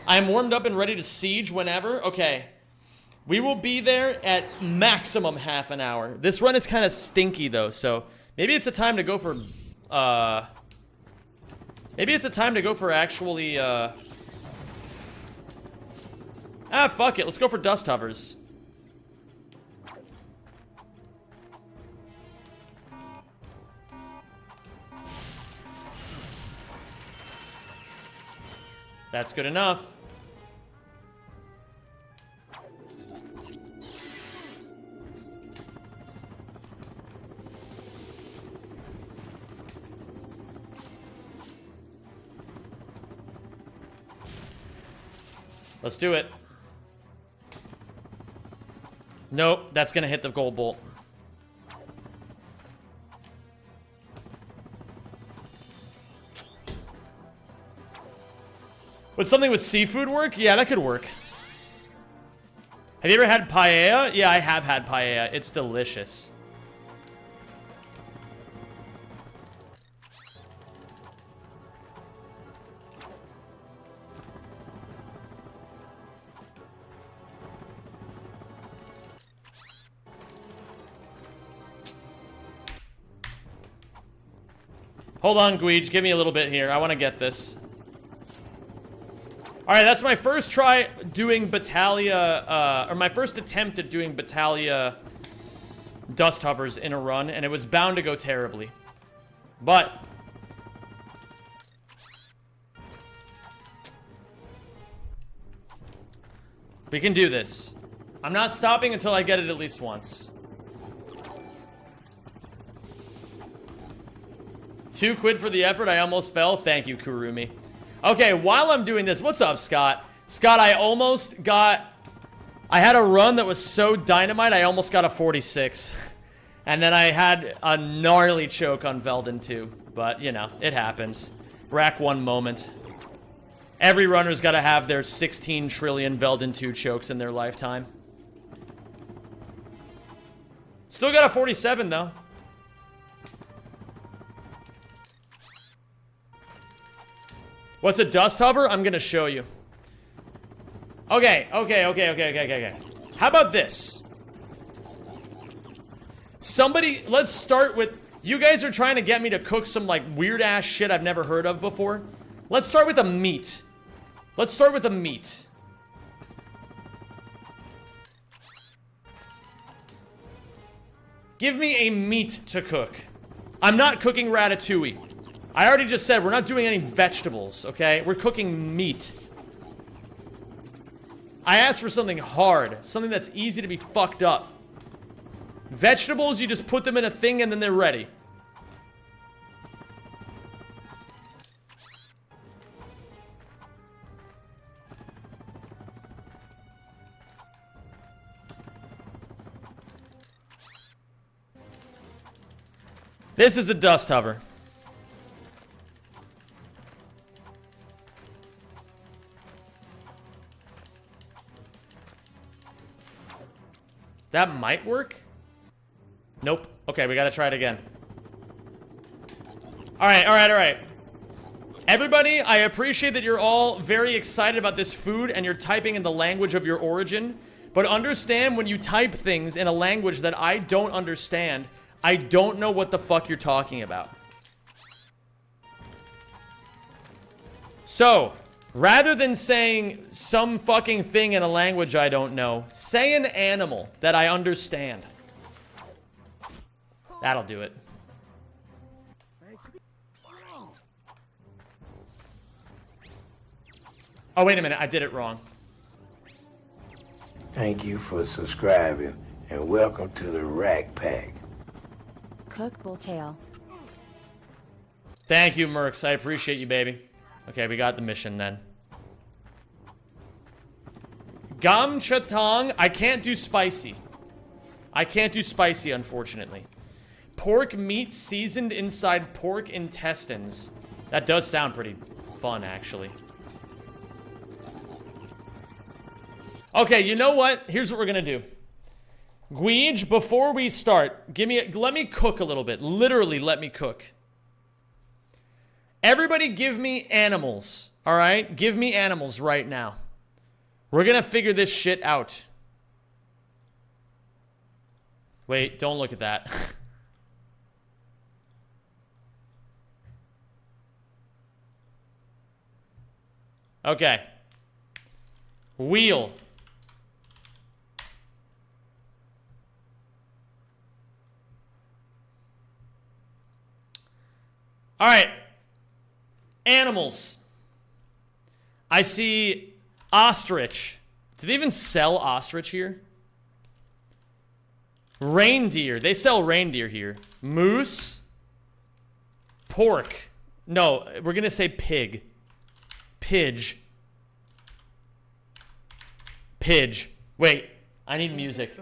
S1: I'm warmed up and ready to siege whenever. Okay. We will be there at maximum half an hour. This run is kind of stinky, though, so maybe it's a time to go for, maybe it's a time to go for actually, fuck it. Let's go for dust hovers. That's good enough. Let's do it. Nope, that's gonna hit the gold bolt. Would something with seafood work? Yeah, that could work. Have you ever had paella? Yeah, I have had paella. It's delicious. Hold on, Guij. Give me a little bit here. I want to get this. Alright, that's my first try doing Battalia, or my first attempt at doing Battalia dust hovers in a run, and it was bound to go terribly. But we can do this. I'm not stopping until I get it at least once. $2 for the effort. I almost fell. Thank you, Kurumi. Okay, while I'm doing this, what's up, Scott? Scott, I had a run that was so dynamite, I almost got a 46. And then I had a gnarly choke on Velden 2. But, you know, it happens. Rack 1 moment. Every runner's got to have their 16 trillion Velden 2 chokes in their lifetime. Still got a 47, though. What's a dust hover? I'm gonna show you. Okay. How about this? Somebody, let's start with, you guys are trying to get me to cook some like weird ass shit I've never heard of before. Let's start with a meat. Let's start with a meat. Give me a meat to cook. I'm not cooking ratatouille. I already just said we're not doing any vegetables, okay? We're cooking meat. I asked for something hard, something that's easy to be fucked up. Vegetables, you just put them in a thing and then they're ready. This is a dust hover. That might work. Nope. Okay, we gotta try it again. Alright. Everybody, I appreciate that you're all very excited about this food and you're typing in the language of your origin. But understand when you type things in a language that I don't understand, I don't know what the fuck you're talking about. So, rather than saying some fucking thing in a language I don't know, say an animal that I understand. That'll do it. Oh, wait a minute. I did it wrong.
S3: Thank you for subscribing and welcome to the Rack Pack.
S4: Cook bull tail.
S1: Thank you, Mercs. I appreciate you, baby. Okay, we got the mission then. Gam Chatang. I can't do spicy. I can't do spicy, unfortunately. Pork meat seasoned inside pork intestines. That does sound pretty fun, actually. Okay, you know what? Here's what we're gonna do. Guij, before we start, let me cook a little bit. Literally, let me cook. Everybody give me animals, all right? Give me animals right now. We're gonna figure this shit out. Wait, don't look at that. Okay. Wheel. All right. Animals. I see ostrich. Do they even sell ostrich here? Reindeer. They sell reindeer here. Moose. Pork. No, we're going to say pig. Pidge. Pidge. Wait, I need music.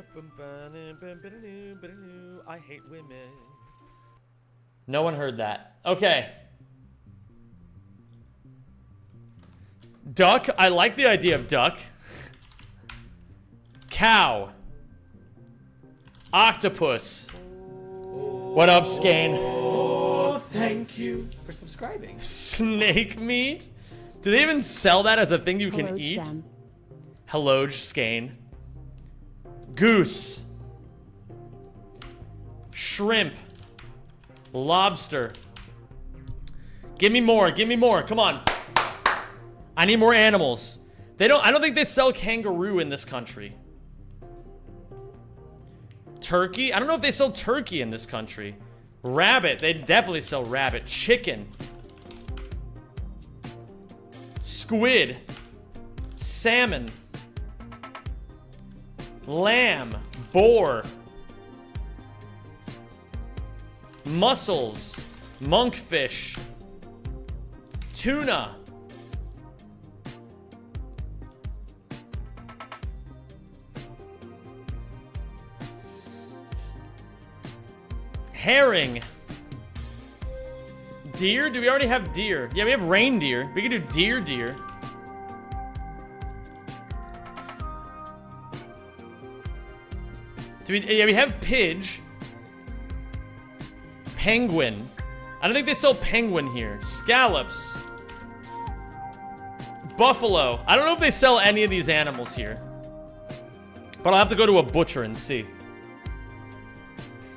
S6: I hate women.
S1: No one heard that. Okay. Duck. I like the idea of duck. Cow. Octopus. What up, Skane?
S6: Oh, thank you for subscribing.
S1: Snake meat? Do they even sell that as a thing you can
S4: Hello,
S1: eat?
S4: Sam.
S1: Hello, Skane. Goose. Shrimp. Lobster. Give me more. Give me more. Come on. I need more animals. I don't think they sell kangaroo in this country. Turkey? I don't know if they sell turkey in this country. Rabbit. They definitely sell rabbit. Chicken. Squid. Salmon. Lamb. Boar. Mussels. Monkfish. Tuna. Herring. Deer? Do we already have deer? Yeah, we have reindeer. We can do deer. Yeah, we have pidge. Penguin. I don't think they sell penguin here. Scallops. Buffalo. I don't know if they sell any of these animals here. But I'll have to go to a butcher and see.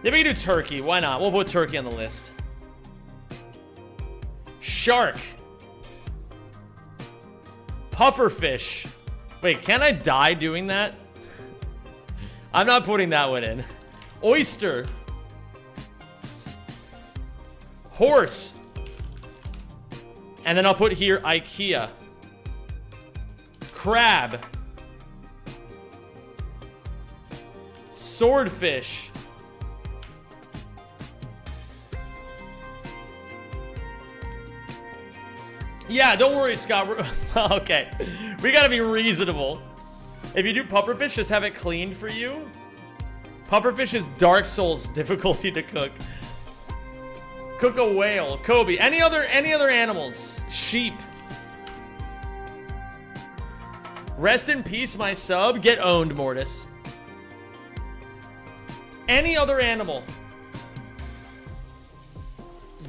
S1: Yeah, we can do turkey. Why not? We'll put turkey on the list. Shark. Pufferfish. Wait, can I die doing that? I'm not putting that one in. Oyster. Horse. And then I'll put here IKEA. Crab. Swordfish. Yeah, don't worry, Scott. Okay. We gotta be reasonable. If you do pufferfish, just have it cleaned for you. Pufferfish is Dark Souls difficulty to cook. Cook a whale. Kobe. Any other animals? Sheep. Rest in peace, my sub. Get owned, Mortis. Any other animal?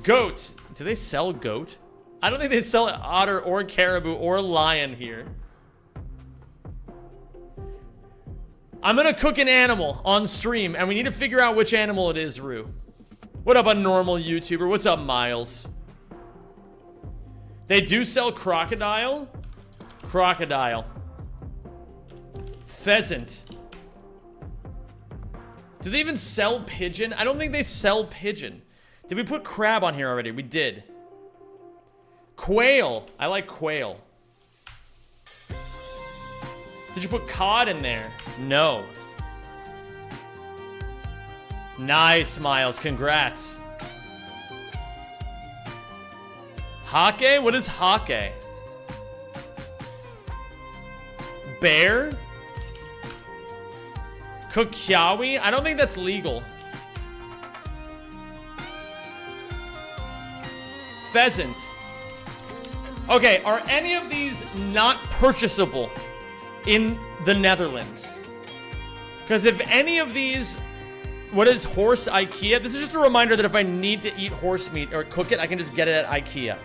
S1: Goat. Do they sell goat? I don't think they sell otter or caribou or lion here. I'm gonna cook an animal on stream, and we need to figure out which animal it is, Rue. What up, a normal YouTuber? What's up, Miles? They do sell crocodile. Crocodile. Pheasant. Do they even sell pigeon? I don't think they sell pigeon. Did we put crab on here already? We did. Quail. I like quail. Did you put cod in there? No. Nice, Miles. Congrats. Hake? What is hake? Bear? Kukyawi? I don't think that's legal. Pheasant. Okay, are any of these not purchasable in the Netherlands? Because if any of these... What is horse IKEA? This is just a reminder that if I need to eat horse meat or cook it, I can just get it at IKEA.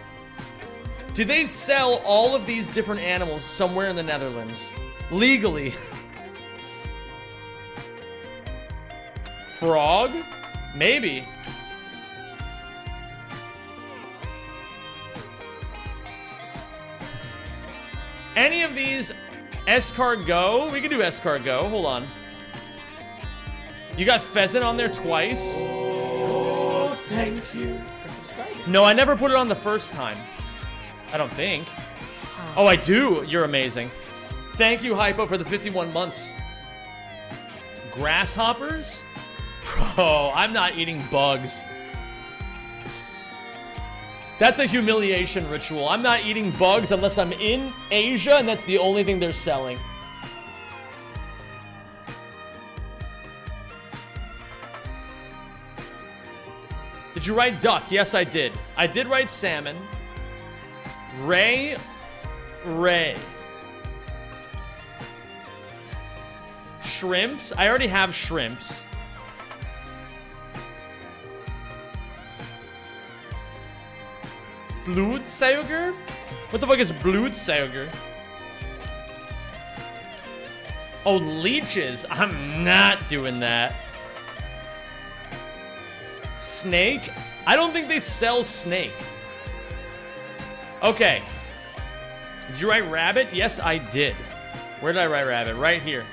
S1: Do they sell all of these different animals somewhere in the Netherlands? Legally? Frog? Maybe. Any of these escargot? We can do escargot. Hold on. You got pheasant on there twice?
S6: Oh, thank you for subscribing.
S1: No, I never put it on the first time. I don't think. Oh, I do. You're amazing. Thank you, Hypo, for the 51 months. Grasshoppers? Bro, I'm not eating bugs. That's a humiliation ritual. I'm not eating bugs unless I'm in Asia and that's the only thing they're selling. Did you write duck? Yes, I did. I did write salmon. Ray. Shrimps. I already have shrimps. Bloedsauger? What the fuck is bloedsauger? Oh, leeches. I'm not doing that. Snake? I don't think they sell snake. Okay. Did you write rabbit? Yes, I did. Where did I write rabbit? Right here.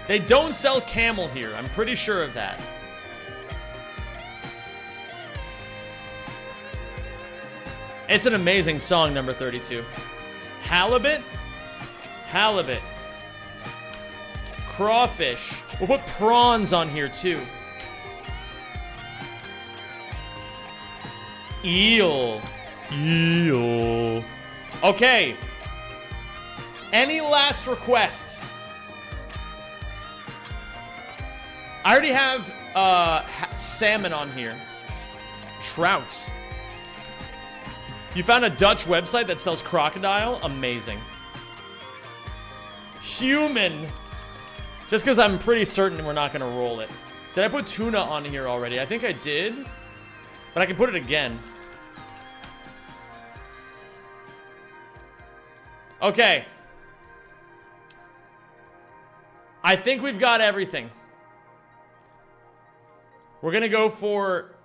S1: They don't sell camel here. I'm pretty sure of that. It's an amazing song, number 32. Halibut? Halibut. Crawfish. We'll put prawns on here, too. Eel. Eel. Okay. Any last requests? I already have salmon on here. Trout. You found a Dutch website that sells crocodile? Amazing. Human. Just because I'm pretty certain we're not going to roll it. Did I put tuna on here already? I think I did. But I can put it again. Okay. I think we've got everything. We're going to go for...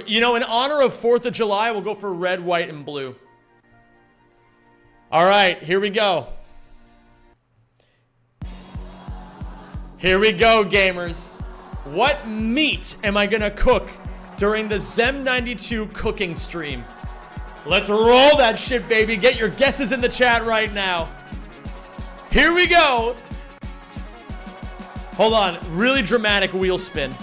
S1: You know, in honor of 4th of July, we'll go for red, white, and blue. All right, here we go. Here we go, gamers. What meat am I gonna cook during the Zem92 cooking stream? Let's roll that shit, baby. Get your guesses in the chat right now. Here we go. Hold on, really dramatic wheel spin.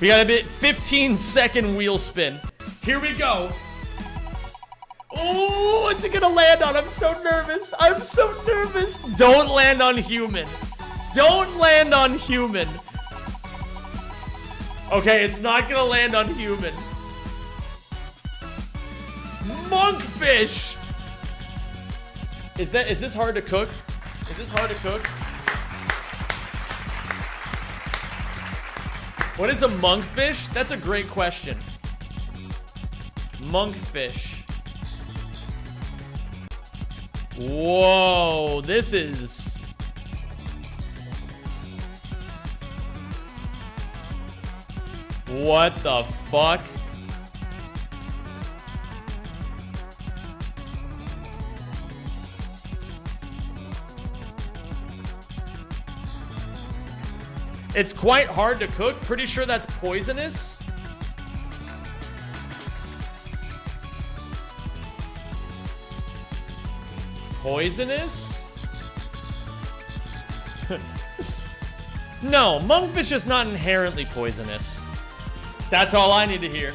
S1: We got a bit 15-second wheel spin. Here we go. Oh, what's it gonna land on? I'm so nervous. I'm so nervous. Don't land on human. Don't land on human. Okay, it's not gonna land on human. Monkfish. Is this hard to cook? Is this hard to cook? What is a monkfish? That's a great question. Monkfish. Whoa, this is... What the fuck? It's quite hard to cook. Pretty sure that's poisonous. Poisonous? No, monkfish is not inherently poisonous. That's all I need to hear.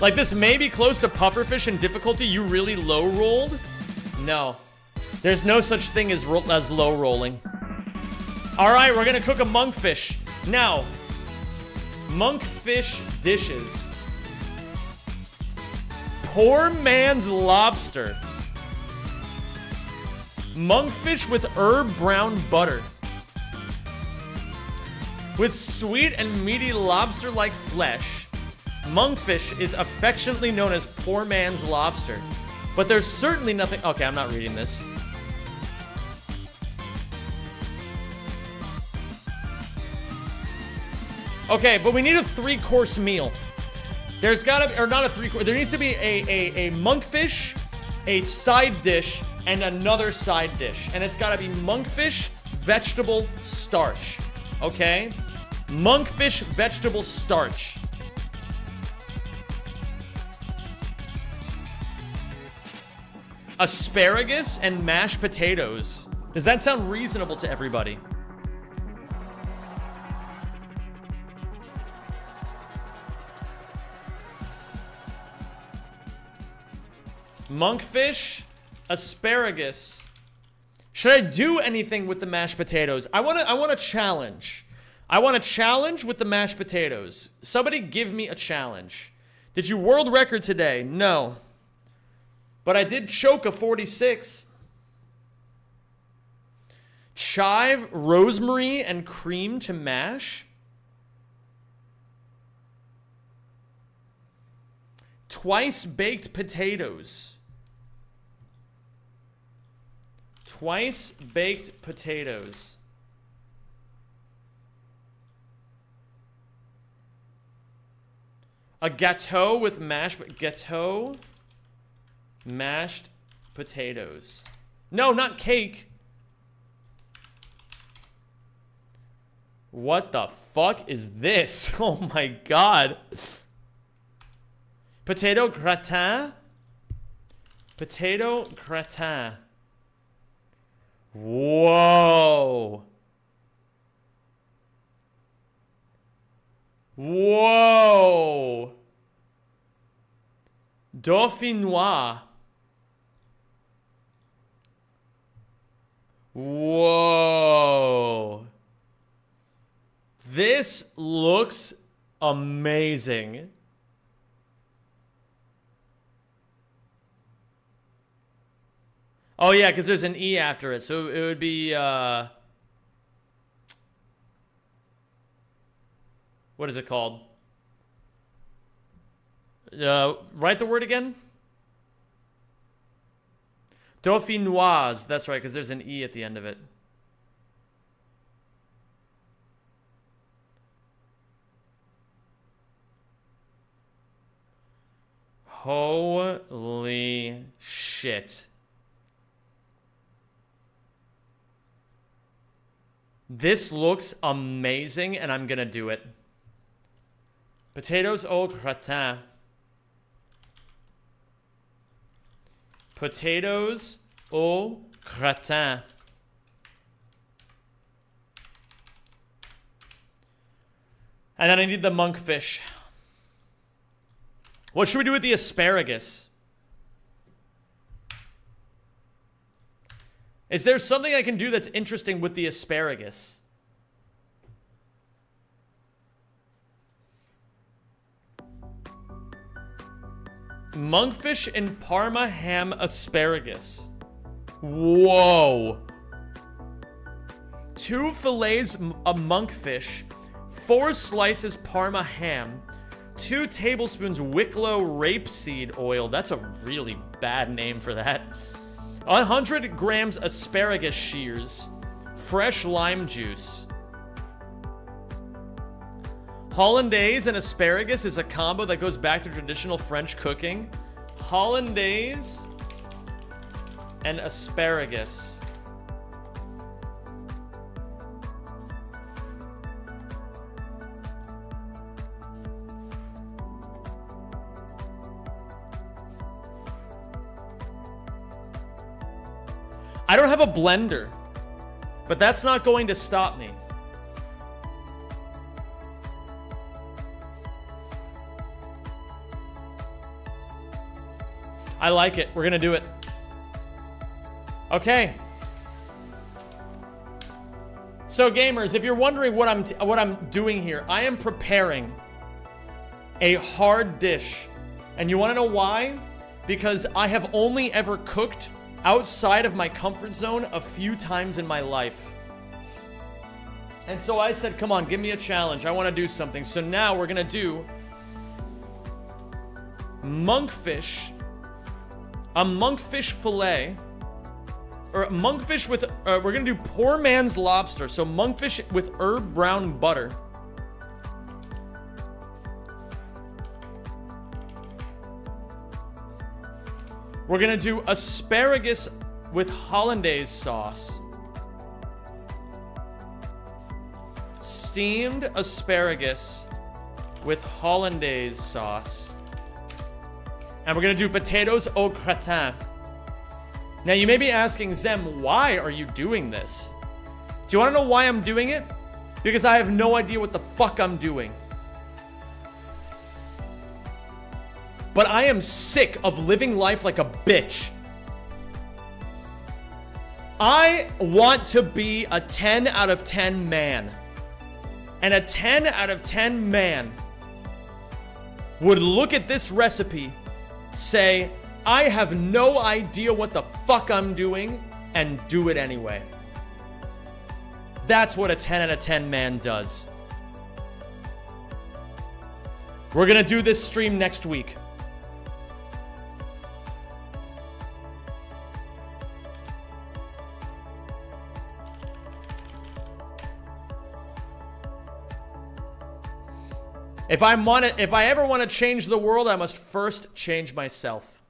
S1: Like, this may be close to pufferfish in difficulty. You really low rolled? No. There's no such thing as low rolling. All right, we're gonna cook a monkfish. Now, monkfish dishes. Poor man's lobster. Monkfish with herb brown butter. With sweet and meaty lobster-like flesh, monkfish is affectionately known as poor man's lobster. But there's certainly nothing... Okay, I'm not reading this. Okay, but we need a 3-course meal. There's gotta be... Or not a 3-course... There needs to be a monkfish, a side dish, and another side dish. And it's gotta be monkfish, vegetable, starch. Okay? Monkfish, vegetable, starch. Asparagus and mashed potatoes. Does that sound reasonable to everybody? Monkfish, asparagus. Should I do anything with the mashed potatoes? I want a challenge. I want a challenge with the mashed potatoes. Somebody give me a challenge. Did you world record today? No. But I did choke a 46. Chive, rosemary, and cream to mash. Twice baked potatoes. Twice baked potatoes. A gâteau with mashed potatoes. No, not cake. What the fuck is this? Oh my god. Potato gratin. Potato gratin. Whoa. Whoa. Dauphinois. Whoa. This looks amazing. Oh yeah, because there's an E after it, so it would be what is it called? Write the word again. Dauphinoise. That's right, because there's an E at the end of it. Holy shit. This looks amazing, and I'm gonna do it. Potatoes au gratin. Potatoes au gratin. And then I need the monkfish. What should we do with the asparagus? Is there something I can do that's interesting with the asparagus? Monkfish and Parma ham asparagus. Whoa. 2 fillets of monkfish, 4 slices Parma ham, 2 tablespoons Wicklow rapeseed oil. That's a really bad name for that. 100 grams asparagus shears, fresh lime juice. Hollandaise and asparagus is a combo that goes back to traditional French cooking. Hollandaise and asparagus. I don't have a blender. But that's not going to stop me. I like it. We're gonna do it. Okay. So gamers, if you're wondering what I'm doing here, I am preparing a hard dish. And you want to know why? Because I have only ever cooked outside of my comfort zone a few times in my life. And so I said, come on, give me a challenge. I want to do something. So now we're going to do monkfish, a monkfish fillet, or monkfish with, we're going to do poor man's lobster. So monkfish with herb brown butter. We're gonna do asparagus with hollandaise sauce. Steamed asparagus with hollandaise sauce. And we're gonna do potatoes au gratin. Now you may be asking, Zem, why are you doing this? Do you wanna know why I'm doing it? Because I have no idea what the fuck I'm doing. But I am sick of living life like a bitch. I want to be a 10 out of 10 man. And a 10 out of 10 man would look at this recipe, say, I have no idea what the fuck I'm doing, and do it anyway. That's what a 10 out of 10 man does. We're gonna do this stream next week. If I ever want to change the world, I must first change myself.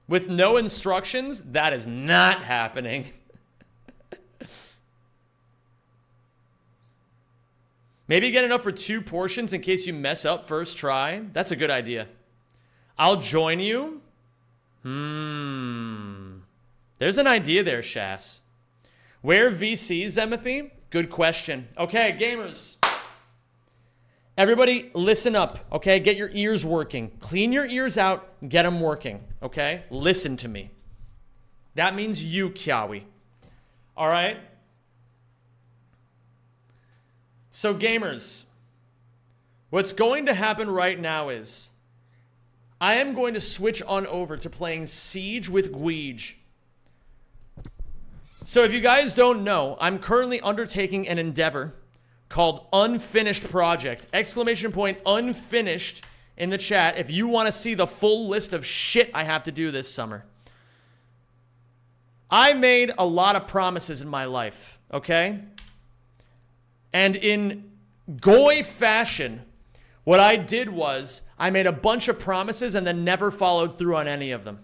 S1: With no instructions, that is not happening. Maybe get enough for 2 portions in case you mess up first try. That's a good idea. I'll join you. There's an idea there, Shas. Where VC, Zemothy? Good question. Okay, gamers. Everybody, listen up, okay? Get your ears working. Clean your ears out, get them working, okay? Listen to me. That means you, Kiawi. All right? So, gamers, what's going to happen right now is I am going to switch on over to playing Siege with Gweege. So, if you guys don't know, I'm currently undertaking an endeavor called Unfinished Project. Exclamation point unfinished in the chat if you want to see the full list of shit I have to do this summer. I made a lot of promises in my life, okay? And in Goy fashion, what I did was I made a bunch of promises and then never followed through on any of them.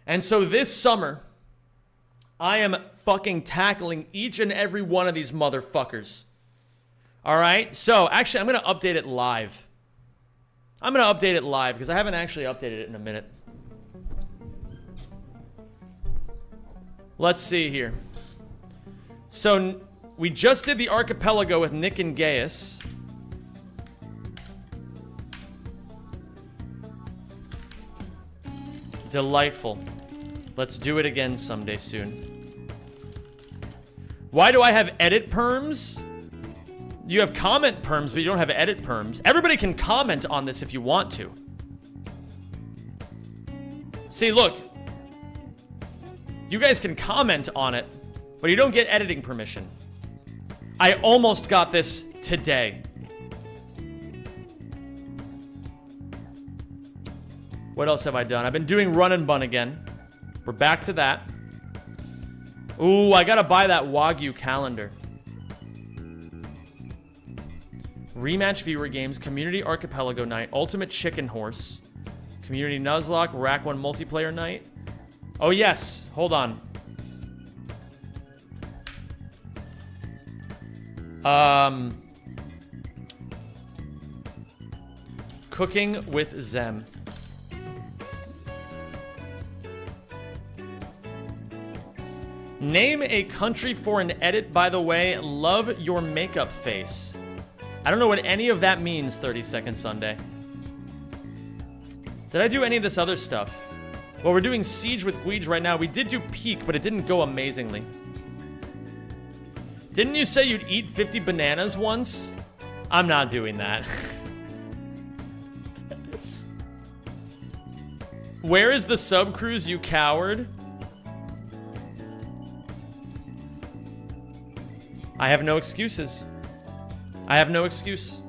S1: And so this summer, I am fucking tackling each and every one of these motherfuckers. All right, so actually, I'm going to update it live. I'm going to update it live because I haven't actually updated it in a minute. Let's see here. So we just did the archipelago with Nick and Gaius. Delightful. Let's do it again someday soon. Why do I have edit perms? You have comment perms, but you don't have edit perms. Everybody can comment on this if you want to. See, look. You guys can comment on it, but you don't get editing permission. I almost got this today. What else have I done? I've been doing Run and Bun again. We're back to that. Ooh, I gotta buy that Wagyu calendar. Rematch viewer games, Community Archipelago Night, Ultimate Chicken Horse, Community Nuzlocke, Rack 1 multiplayer night. Oh yes, hold on. Cooking with Zem. Name a country for an edit, by the way. Love your makeup face. I don't know what any of that means, 30-second Sunday. Did I do any of this other stuff? Well, we're doing Siege with Guij right now. We did do Peak, but it didn't go amazingly. Didn't you say you'd eat 50 bananas once? I'm not doing that. Where is the sub cruise, you coward? I have no excuses. I have no excuse.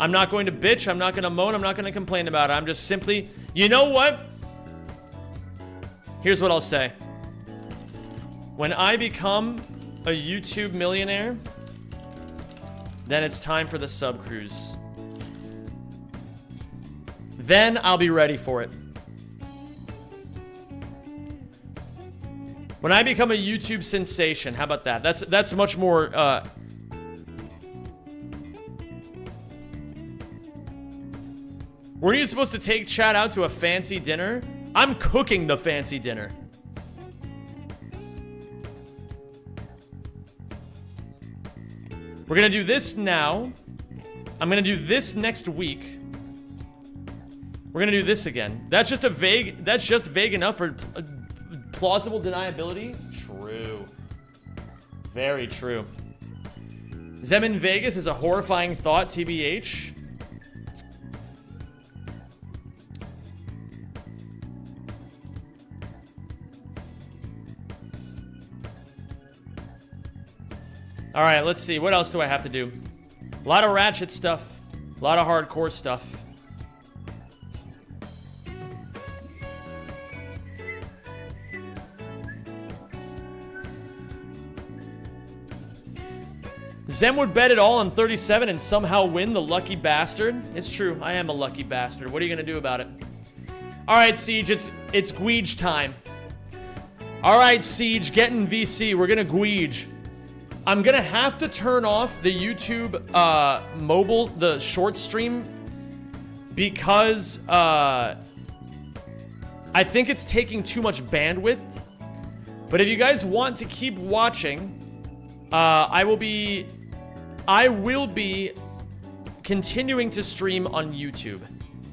S1: I'm not going to bitch. I'm not going to moan. I'm not going to complain about it. I'm just simply... You know what? Here's what I'll say. When I become a YouTube millionaire, then it's time for the sub cruise. Then I'll be ready for it. When I become a YouTube sensation, how about that? That's much more, Weren't you supposed to take chat out to a fancy dinner? I'm cooking the fancy dinner. We're gonna do this now. I'm gonna do this next week. We're gonna do this again. That's just vague enough for plausible deniability? True. Very true. Zem in Vegas is a horrifying thought, TBH. Alright, let's see. What else do I have to do? A lot of Ratchet stuff. A lot of hardcore stuff. Zem would bet it all on 37 and somehow win, the lucky bastard. It's true, I am a lucky bastard. What are you gonna do about it? Alright, Siege, it's Guij time. Alright, Siege, get in VC. We're gonna Guij. I'm gonna have to turn off the YouTube mobile, the short stream, because I think it's taking too much bandwidth. But if you guys want to keep watching, I will be continuing to stream on YouTube,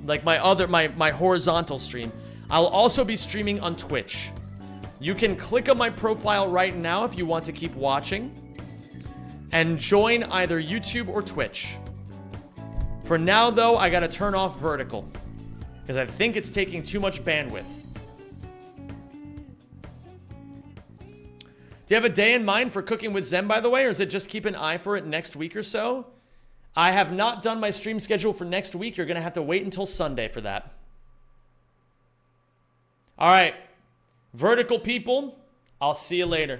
S1: like my horizontal stream. I'll also be streaming on Twitch. You can click on my profile right now if you want to keep watching and join either YouTube or Twitch. For now, though, I gotta turn off vertical because I think it's taking too much bandwidth. Do you have a day in mind for cooking with Zem, by the way, or is it just keep an eye for it next week or so? I have not done my stream schedule for next week. You're gonna have to wait until Sunday for that. All right, vertical people, I'll see you later.